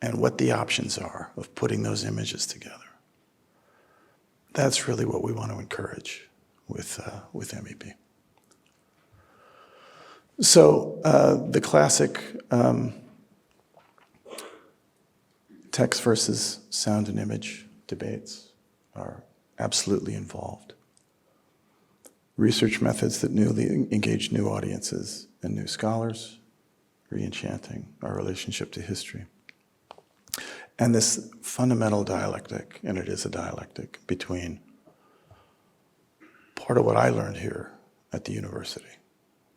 and what the options are of putting those images together. That's really what we want to encourage with MEP. So the classic text versus sound and image debates are absolutely involved. Research methods that newly engage new audiences and new scholars, re-enchanting our relationship to history. And this fundamental dialectic, and it is a dialectic, between part of what I learned here at the university,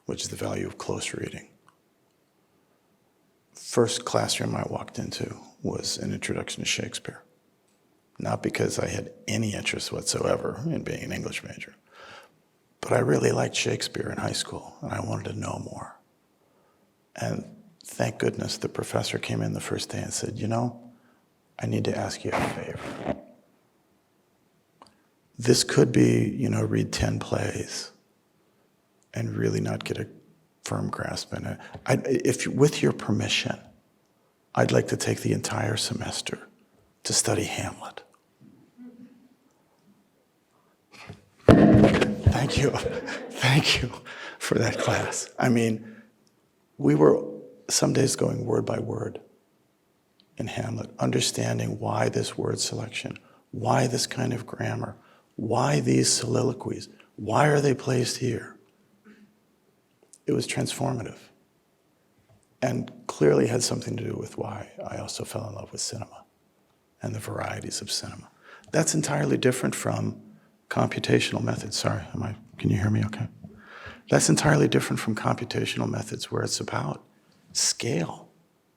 which is the value of close reading. First classroom I walked into was an introduction to Shakespeare. Not because I had any interest whatsoever in being an English major, but I really liked Shakespeare in high school, and I wanted to know more. And thank goodness the professor came in the first day and said, I need to ask you a favor. This could be, read 10 plays and really not get a firm grasp in it. If, with your permission, I'd like to take the entire semester to study Hamlet. Thank you. Thank you for that class. I mean, we were some days going word by word in Hamlet, understanding why this word selection, why this kind of grammar, why these soliloquies, why are they placed here? It was transformative and clearly had something to do with why I also fell in love with cinema and the varieties of cinema. That's entirely different from computational methods. Sorry, can you hear me okay? That's entirely different from computational methods where it's about scale.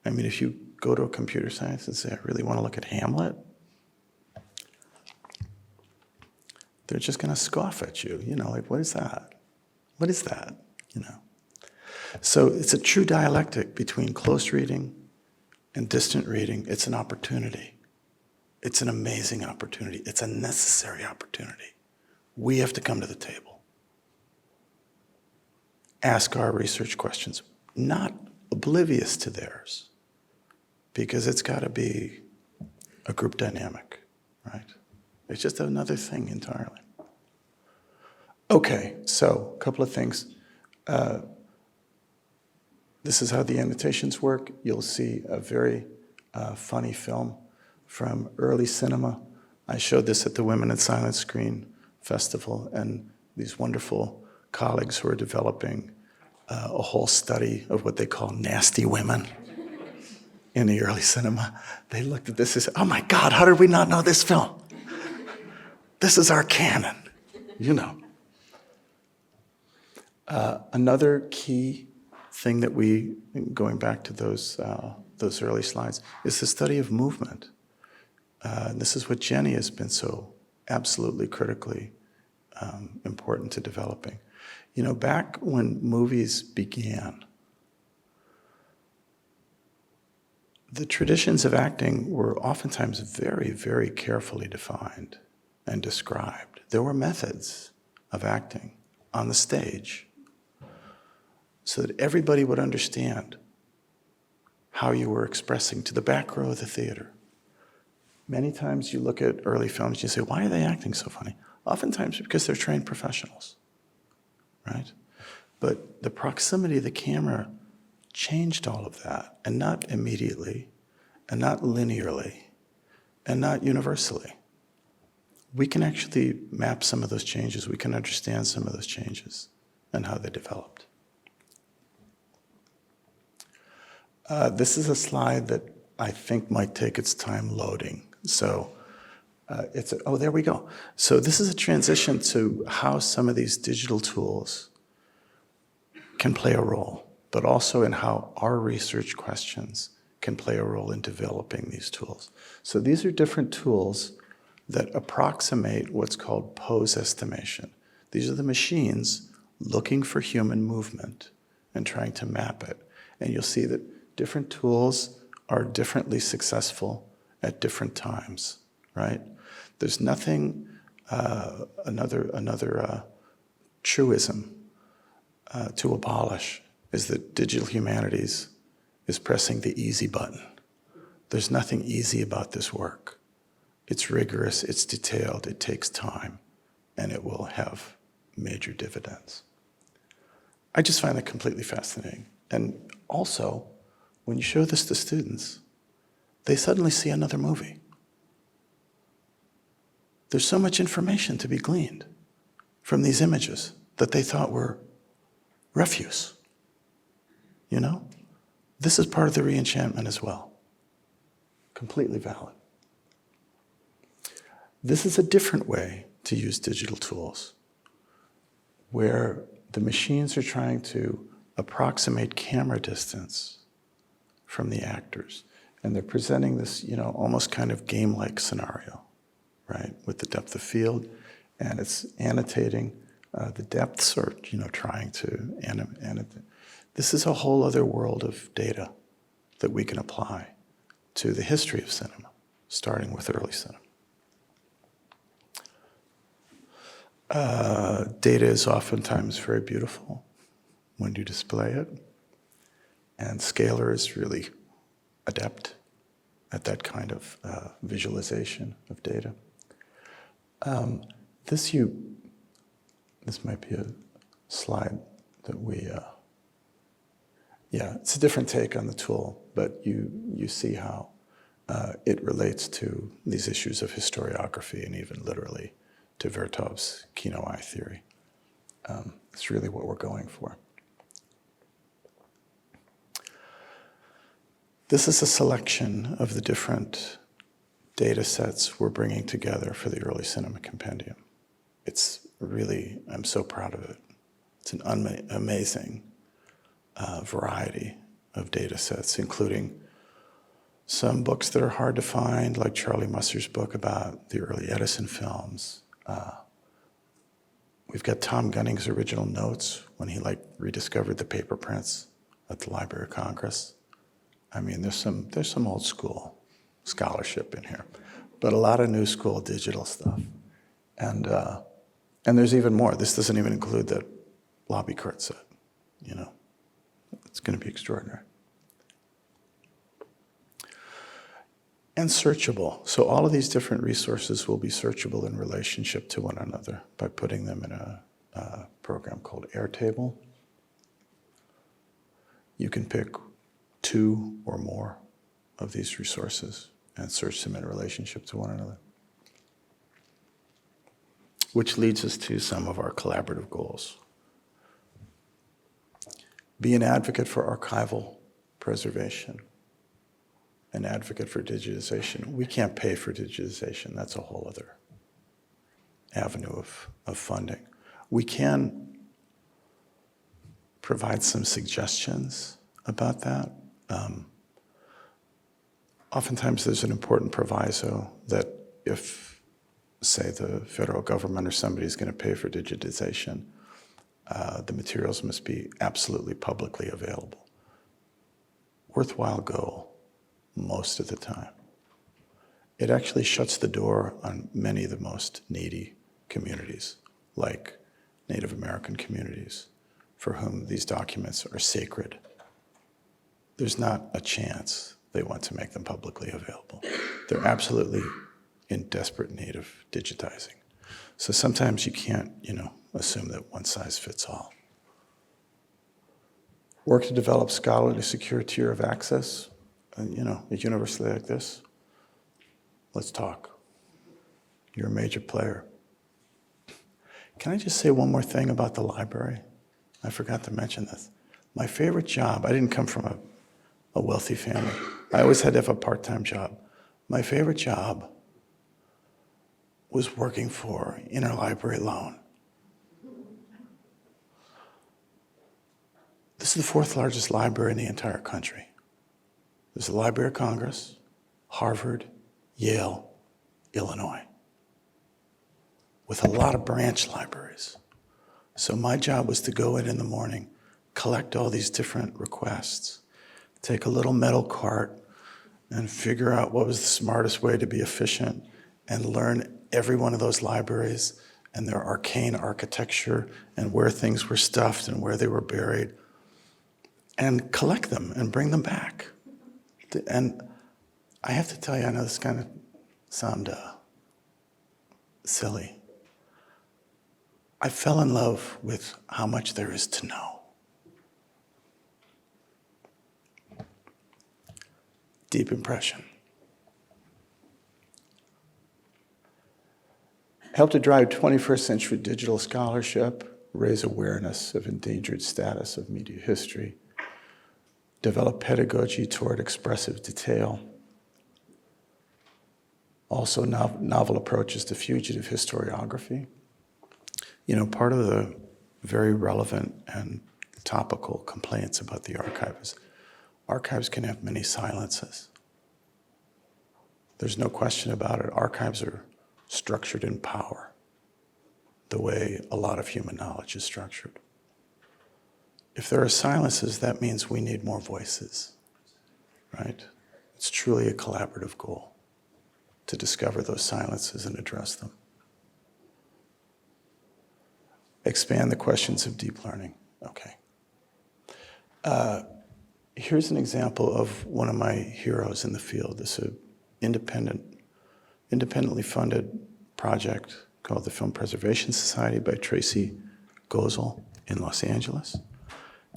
I mean, if you go to a computer science and say, I really want to look at Hamlet, they're just going to scoff at you. Like, what is that? What is that? So it's a true dialectic between close reading and distant reading. It's an opportunity. It's an amazing opportunity. It's a necessary opportunity. We have to come to the table. Ask our research questions, not oblivious to theirs, because it's got to be a group dynamic, right? It's just another thing entirely. Okay, so a couple of things. This is how the annotations work. You'll see a very funny film from early cinema. I showed this at the Women in Silent Screen Festival, and these wonderful colleagues who are developing a whole study of what they call nasty women in the early cinema. They looked at this and said, oh my God, how did we not know this film? This is our canon, Another key thing that going back to those early slides, is the study of movement. This is what Jenny has been so absolutely critically important to developing. Back when movies began, the traditions of acting were oftentimes very, very carefully defined and described. There were methods of acting on the stage so that everybody would understand how you were expressing to the back row of the theater. Many times you look at early films and you say, why are they acting so funny? Oftentimes because they're trained professionals, right? But the proximity of the camera changed all of that, and not immediately, and not linearly, and not universally. We can actually map some of those changes. We can understand some of those changes and how they developed. This is a slide that I think might take its time loading. So oh, there we go. So this is a transition to how some of these digital tools can play a role, but also in how our research questions can play a role in developing these tools. So these are different tools that approximate what's called pose estimation. These are the machines looking for human movement and trying to map it. And you'll see that different tools are differently successful at different times, right? There's nothing, another truism to abolish is that digital humanities is pressing the easy button. There's nothing easy about this work. It's rigorous, it's detailed, it takes time, and it will have major dividends. I just find that completely fascinating. And also, when you show this to students, they suddenly see another movie. There's so much information to be gleaned from these images that they thought were refuse. You know? This is part of the re-enchantment as well. Completely valid. This is a different way to use digital tools, where the machines are trying to approximate camera distance from the actors. And they're presenting this, almost kind of game-like scenario, right, with the depth of field, and it's annotating the depths, or trying to annotate. This is a whole other world of data that we can apply to the history of cinema, starting with early cinema. Data is oftentimes very beautiful when you display it, and Scalar is really adept at that kind of visualization of data. This might be a slide that it's a different take on the tool, but you see how it relates to these issues of historiography and even literally to Vertov's Kino eye theory. It's really what we're going for. This is a selection of the different data sets we're bringing together for the early cinema compendium. It's really, I'm so proud of it. It's an amazing variety of data sets, including some books that are hard to find, like Charlie Musser's book about the early Edison films. We've got Tom Gunning's original notes when he rediscovered the paper prints at the Library of Congress. I mean, there's some old school scholarship in here, but a lot of new school digital stuff. And there's even more. This doesn't even include that lobby cart set, It's going to be extraordinary. And searchable. So all of these different resources will be searchable in relationship to one another by putting them in a program called Airtable. You can pick 2 or more of these resources and search them in relationship to one another. Which leads us to some of our collaborative goals. Be an advocate for archival preservation, an advocate for digitization. We can't pay for digitization. That's a whole other avenue of funding. We can provide some suggestions about that. Oftentimes there's an important proviso that if, say, the federal government or somebody is going to pay for digitization, the materials must be absolutely publicly available. Worthwhile goal most of the time. It actually shuts the door on many of the most needy communities, like Native American communities, for whom these documents are sacred. There's not a chance they want to make them publicly available. They're absolutely in desperate need of digitizing. So sometimes you can't, assume that one size fits all. Work to develop scholarly secure tier of access. A university like this, let's talk. You're a major player. Can I just say one more thing about the library? I forgot to mention this. My favorite job, I didn't come from a wealthy family. I always had to have a part-time job. My favorite job was working for Interlibrary Loan. This is the fourth largest library in the entire country. There's the Library of Congress, Harvard, Yale, Illinois, with a lot of branch libraries. So my job was to go in the morning, collect all these different requests, take a little metal cart and figure out what was the smartest way to be efficient and learn every one of those libraries and their arcane architecture and where things were stuffed and where they were buried, and collect them and bring them back. And I have to tell you, I know this kind of sound silly. I fell in love with how much there is to know. Deep impression. Helped to drive 21st century digital scholarship, raise awareness of endangered status of media history, develop pedagogy toward expressive detail, also novel approaches to fugitive historiography. You know, part of the very relevant and topical complaints about the archive is archives can have many silences. There's no question about it. Archives are structured in power, the way a lot of human knowledge is structured. If there are silences, that means we need more voices, right? It's truly a collaborative goal to discover those silences and address them. Expand the questions of deep learning. Okay. Here's an example of one of my heroes in the field. This is an independently funded project called the Film Preservation Society by Tracy Gozel in Los Angeles.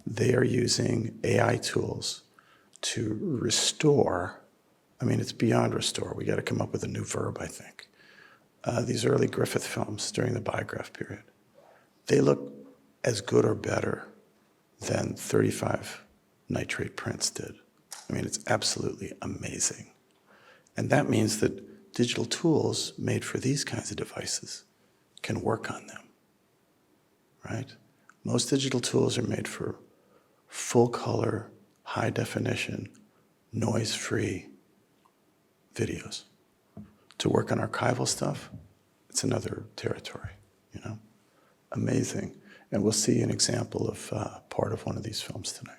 They are using AI tools to restore, I mean, it's beyond restore. We got to come up with a new verb, I think. These early Griffith films during the biograph period. They look as good or better than 35 nitrate prints did. I mean, it's absolutely amazing. And that means that digital tools made for these kinds of devices can work on them, right? Most digital tools are made for full color, high definition, noise-free videos. To work on archival stuff, it's another territory, you know? Amazing. And we'll see an example of part of one of these films tonight.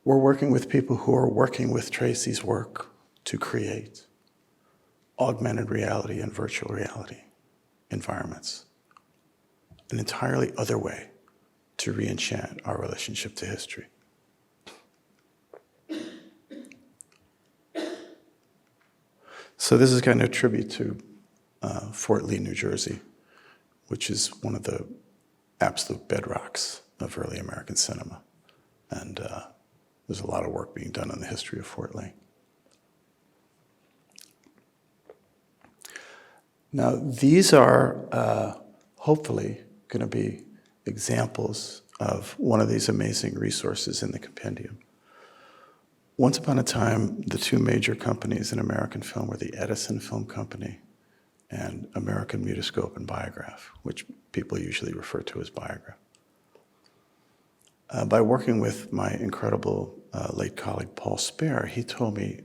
We're working with people who are working with Tracy's work to create augmented reality and virtual reality environments. An entirely other way to re-enchant our relationship to history. So this is kind of a tribute to Fort Lee, New Jersey, which is one of the absolute bedrocks of early American cinema. And there's a lot of work being done on the history of Fort Lee. Now, these are hopefully going to be examples of one of these amazing resources in the compendium. Once upon a time, the two major companies in American film were the Edison Film Company and American Mutoscope and Biograph, which people usually refer to as Biograph. By working with my incredible late colleague Paul Spare, he told me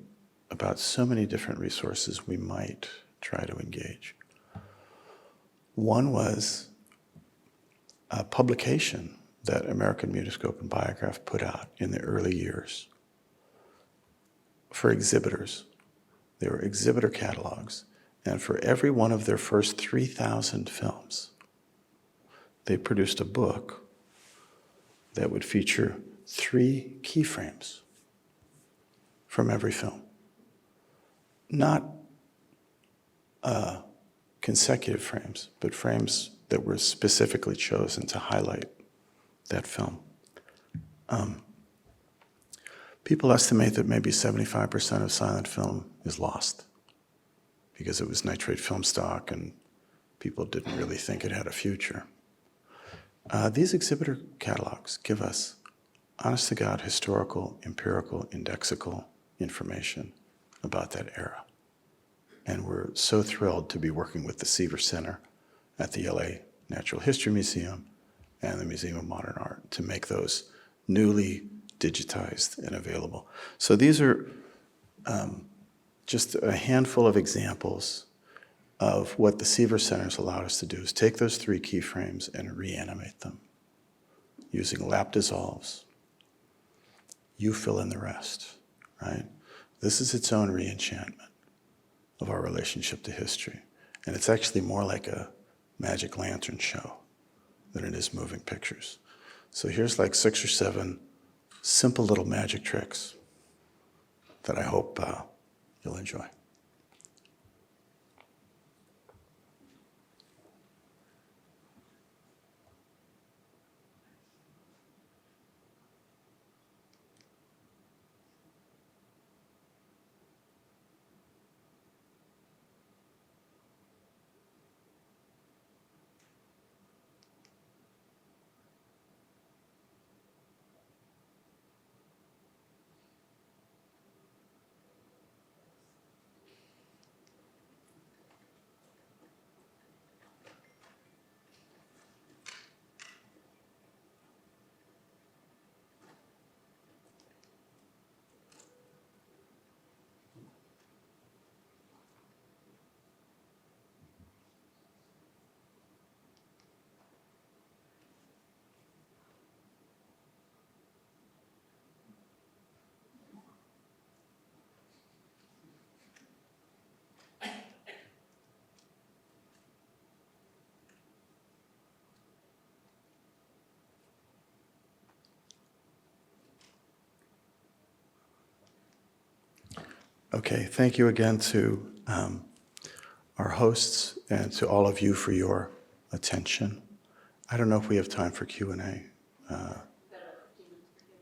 about so many different resources we might try to engage. One was a publication that American Mutoscope and Biograph put out in the early years for exhibitors. They were exhibitor catalogs, and for every one of their first 3,000 films, they produced a book that would feature 3 keyframes from every film. Not consecutive frames, but frames that were specifically chosen to highlight that film. People estimate that maybe 75% of silent film is lost because it was nitrate film stock and people didn't really think it had a future. These exhibitor catalogs give us honest to God, historical, empirical, indexical information about that era. And we're so thrilled to be working with the Seaver Center at the LA Natural History Museum and the Museum of Modern Art to make those newly digitized and available. So these are just a handful of examples of what the Seaver Center has allowed us to do, is take those 3 keyframes and reanimate them using lap dissolves. You fill in the rest, right? This is its own re-enchantment of our relationship to history. And it's actually more like a magic lantern show than it is moving pictures. So here's like 6 or 7 simple little magic tricks that I hope you'll enjoy. Okay, thank you again to our hosts and to all of you for your attention. I don't know if we have time for Q&A.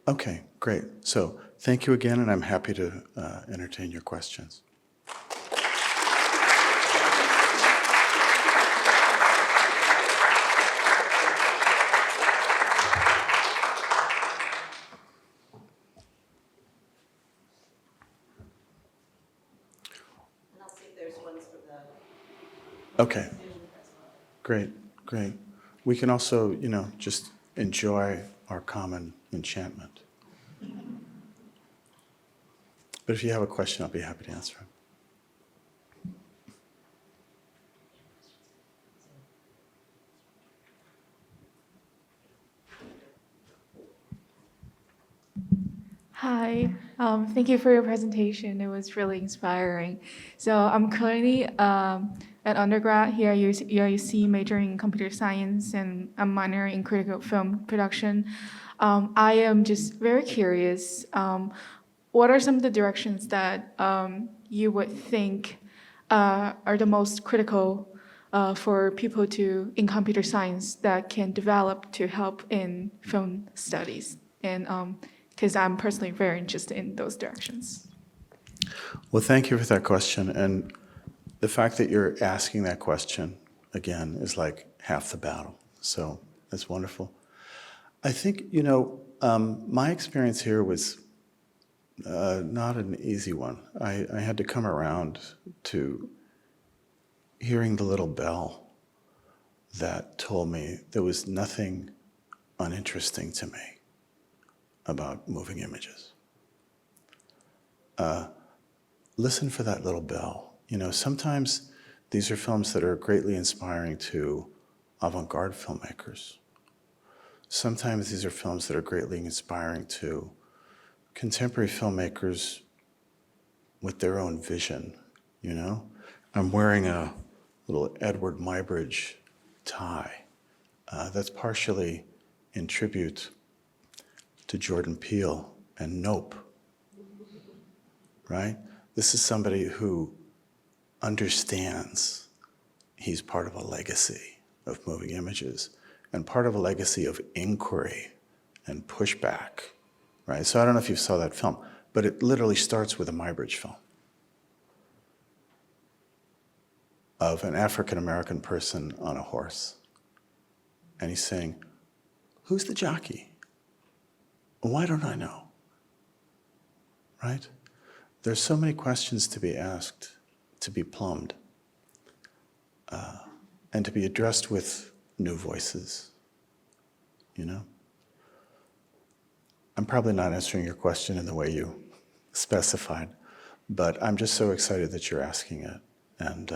Okay, great. So thank you again, and I'm happy to entertain your questions. And I'll see if there's ones for the Okay, great, great. We can also, just enjoy our common enchantment. But if you have a question, I'll be happy to answer it. Hi, thank you for your presentation. It was really inspiring. So I'm currently an undergrad here at UIUC, majoring in computer science, and I'm minoring in critical film production. I am just very curious, what are some of the directions that you would think are the most critical for people in computer science that can develop to help in film studies? And because I'm personally very interested in those directions. Well, thank you for that question. And the fact that you're asking that question, again, is like half the battle. So that's wonderful. I think, my experience here was not an easy one. I had to come around to hearing the little bell that told me there was nothing uninteresting to me about moving images. Listen for that little bell. Sometimes these are films that are greatly inspiring to avant-garde filmmakers. Sometimes these are films that are greatly inspiring to contemporary filmmakers with their own vision, I'm wearing a little Edward Muybridge tie. That's partially in tribute to Jordan Peele and Nope, right? This is somebody who understands he's part of a legacy of moving images and part of a legacy of inquiry and pushback, right? So I don't know if you saw that film, but it literally starts with a Muybridge film of an African-American person on a horse. And he's saying, who's the jockey? Why don't I know? Right? There's so many questions to be asked, to be plumbed, and to be addressed with new voices, you know? I'm probably not answering your question in the way you specified, but I'm just so excited that you're asking it. And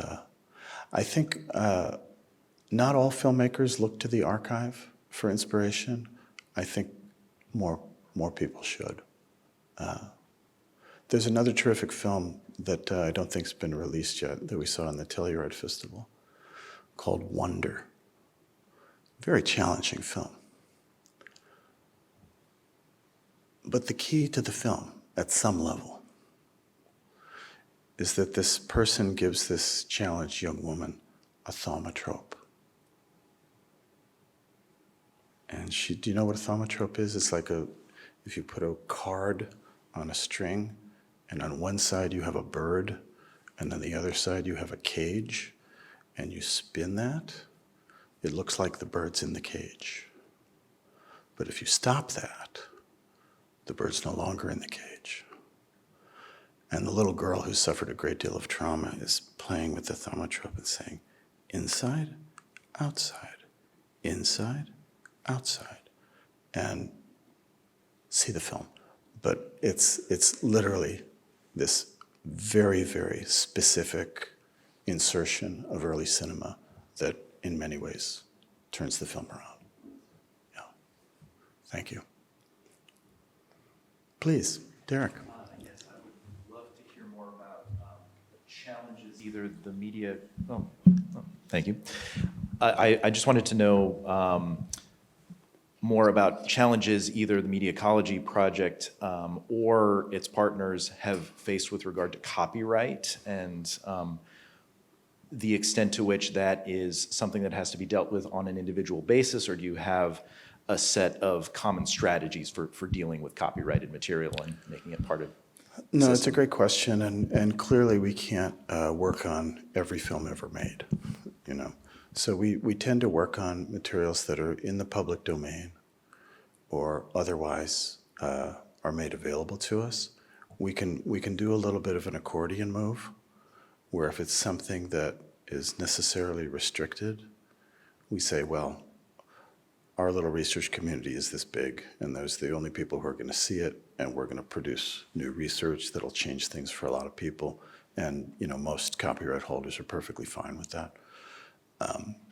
I think not all filmmakers look to the archive for inspiration. I think more people should. There's another terrific film that I don't think's been released yet that we saw in the Telluride Festival called Wonder. Very challenging film. But the key to the film, at some level, is that this person gives this challenged young woman a thaumatrope. And do you know what a thaumatrope is? It's like if you put a card on a string, and on one side you have a bird, and on the other side you have a cage, and you spin that, it looks like the bird's in the cage. But if you stop that, the bird's no longer in the cage. And the little girl who suffered a great deal of trauma is playing with the thaumatrope and saying, inside, outside, inside, outside. And see the film. But it's literally this very, very specific insertion of early cinema that in many ways turns the film around. Yeah. Thank you. Please, Derek. Yes, I would love to hear more about the challenges, either the media. Thank you. I just wanted to know more about challenges either the Media Ecology Project or its partners have faced with regard to copyright and the extent to which that is something that has to be dealt with on an individual basis, or do you have a set of common strategies for dealing with copyrighted material and making it part of the No, it's a system? great question, and clearly we can't work on every film ever made, you know. So we tend to work on materials that are in the public domain or otherwise are made available to us. We can do a little bit of an accordion move, where if it's something that is necessarily restricted, we say, well, our little research community is this big, and those are the only people who are going to see it, and we're going to produce new research that'll change things for a lot of people. And you know, most copyright holders are perfectly fine with that.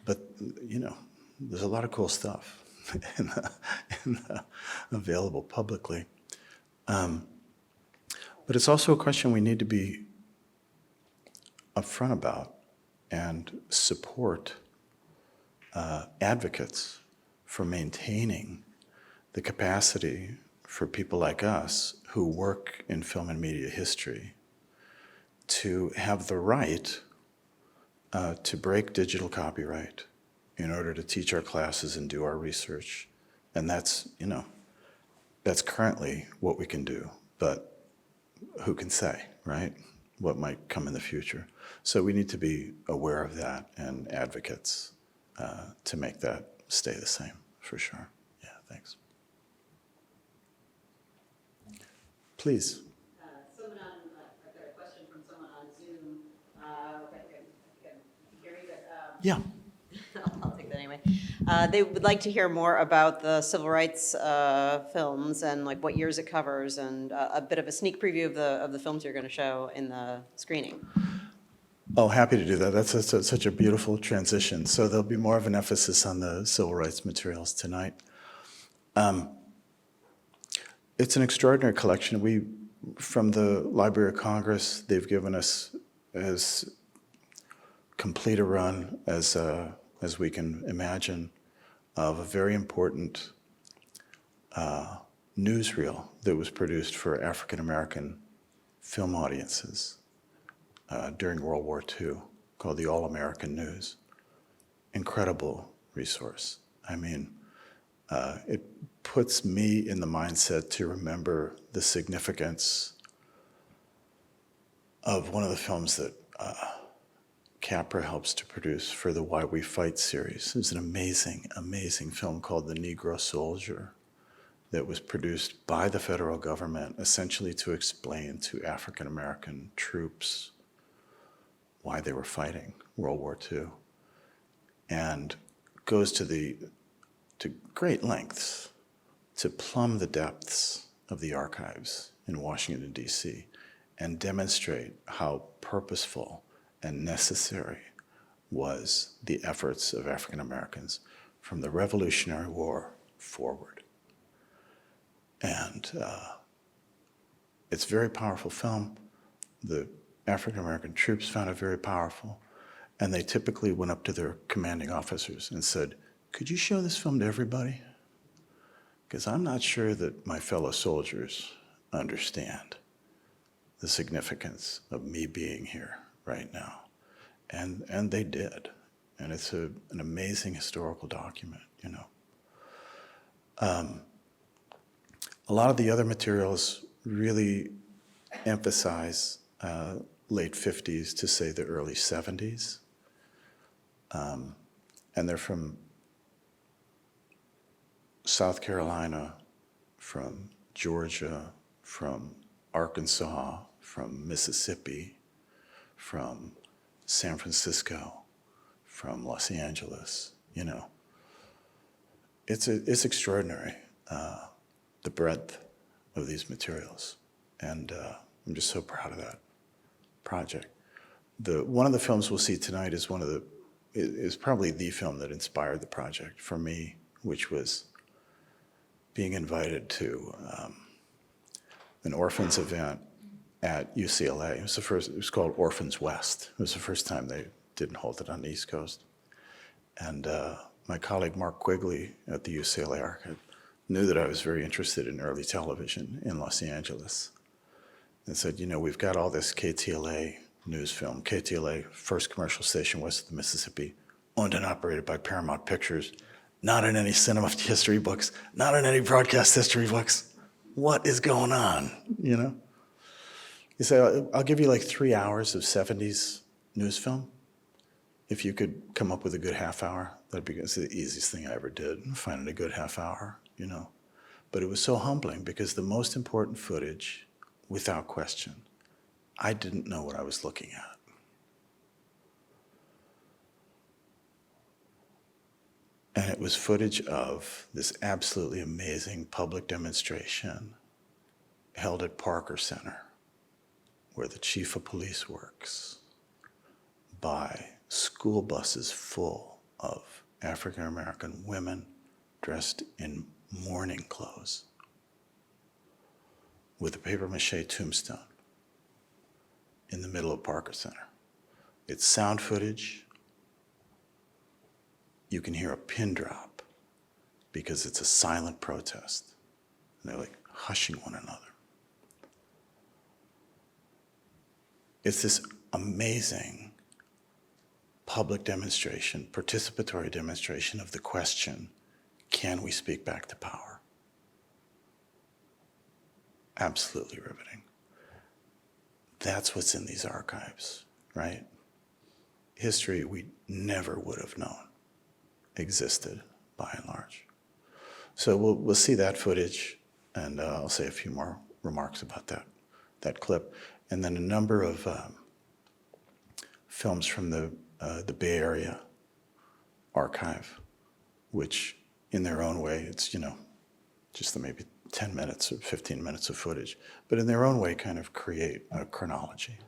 But you know, there's a lot of cool stuff in the available publicly. But it's also a question we need to be upfront about and support advocates for maintaining the capacity for people like us who work in film and media history to have the right to break digital copyright in order to teach our classes and do our research. And that's, you know, that's currently what we can do, but who can say, right? What might come in the future. So we need to be aware of that and advocates to make that stay the same, for sure. Yeah, thanks. Please. Someone on, I've got a question from someone on Zoom. Can you hear me? But, Yeah. I'll take that anyway. They would like to hear more about the civil rights films and like what years it covers, and a bit of a sneak preview of the films you're going to show in the screening. Oh, happy to do that. That's such a beautiful transition. So there'll be more of an emphasis on the civil rights materials tonight. It's an extraordinary collection. From the Library of Congress, they've given us as complete a run as we can imagine of a very important newsreel that was produced for African American film audiences during World War II, called the All American News. Incredible resource. I mean, it puts me in the mindset to remember the significance of one of the films that Capra helps to produce for the Why We Fight series. It was an amazing, amazing film called The Negro Soldier that was produced by the federal government essentially to explain to African American troops why they were fighting World War II, and goes to great lengths to plumb the depths of the archives in Washington, D.C., and demonstrate how purposeful and necessary was the efforts of African Americans from the Revolutionary War forward. And it's a very powerful film. The African American troops found it very powerful, and they typically went up to their commanding officers and said, "Could you show this film to everybody? Because I'm not sure that my fellow soldiers understand the significance of me being here right now." And they did. And it's an amazing historical document, you know. A lot of the other materials really emphasize late 50s to, say, the early 70s. And they're from South Carolina, from Georgia, from Arkansas, from Mississippi, from San Francisco, from Los Angeles, you know. It's extraordinary, the breadth of these materials. And I'm just so proud of that project. One of the films we'll see tonight is probably the film that inspired the project for me, which was being invited to an orphans event at UCLA. It was called Orphans West. It was the first time they didn't hold it on the East Coast. And my colleague Mark Quigley at the UCLA Archive knew that I was very interested in early television in Los Angeles, and said, you know, we've got all this KTLA news film. KTLA, first commercial station west of the Mississippi, owned and operated by Paramount Pictures, not in any cinema history books, not in any broadcast history books. What is going on, you know? You say, I'll give you like 3 hours of 70s news film. If you could come up with a good half hour, that'd be the easiest thing I ever did, finding a good half hour, you know. But it was so humbling because the most important footage, without question, I didn't know what I was looking at. And it was footage of this absolutely amazing public demonstration held at Parker Center, where the chief of police works, by school buses full of African American women dressed in mourning clothes with a papier-mâché tombstone in the middle of Parker Center. It's sound footage. You can hear a pin drop because it's a silent protest. And they're like hushing one another. It's this amazing public demonstration, participatory demonstration of the question, can we speak back to power? Absolutely riveting. That's what's in these archives, right? History we never would have known existed by and large. So we'll see that footage, and I'll say a few more remarks about that clip. And then a number of films from the Bay Area archive, which in their own way, it's, you know, just maybe 10 minutes or 15 minutes of footage, but in their own way kind of create a chronology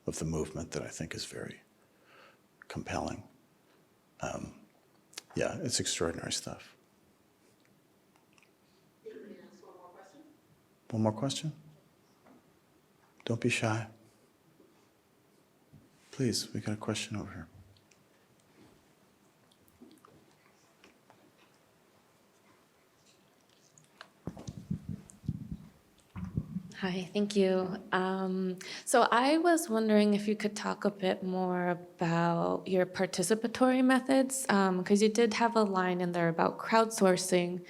of the movement that I think is very compelling. Yeah, it's extraordinary stuff. One more question? Don't be shy. Please, we got a question over here. Hi, thank you. So I was wondering if you could talk a bit more about your participatory methods, because you did have a line in there about crowdsourcing,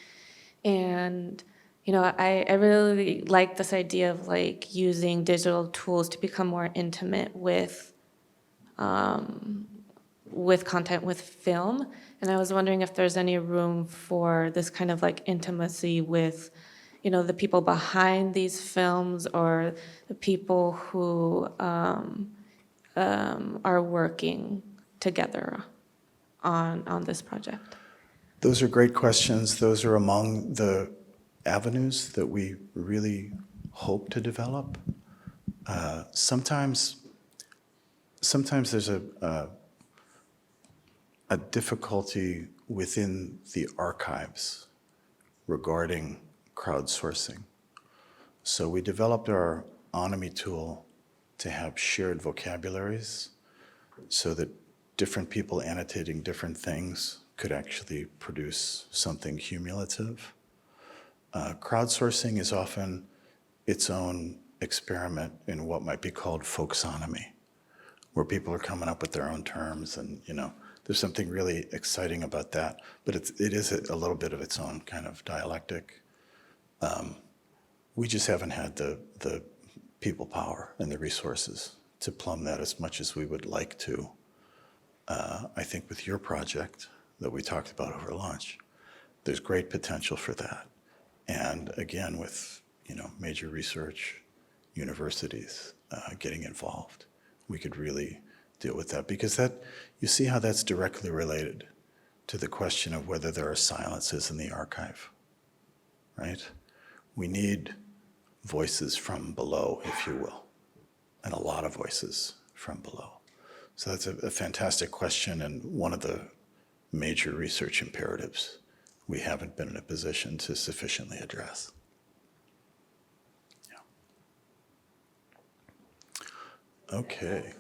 and you know, I really like this idea of like using digital tools to become more intimate with content with film, and I was wondering if there's any room for this kind of like intimacy with the people behind these films or the people who are working together on this project? Those are great questions. Those are among the avenues that we really hope to develop. Sometimes there's a difficulty within the archives regarding crowdsourcing. So we developed our Onomy tool to have shared vocabularies so that different people annotating different things could actually produce something cumulative. Crowdsourcing is often its own experiment in what might be called folksonomy, where people are coming up with their own terms, and there's something really exciting about that. But it is a little bit of its own kind of dialectic. We just haven't had the people power and the resources to plumb that as much as we would like to. I think with your project that we talked about over lunch, there's great potential for that. And again, with major research universities getting involved, we could really deal with that, because you see how that's directly related to the question of whether there are silences in the archive, right? We need voices from below, if you will, and a lot of voices from below. So that's a fantastic question, and one of the major research imperatives we haven't been in a position to sufficiently address. Yeah. Okay.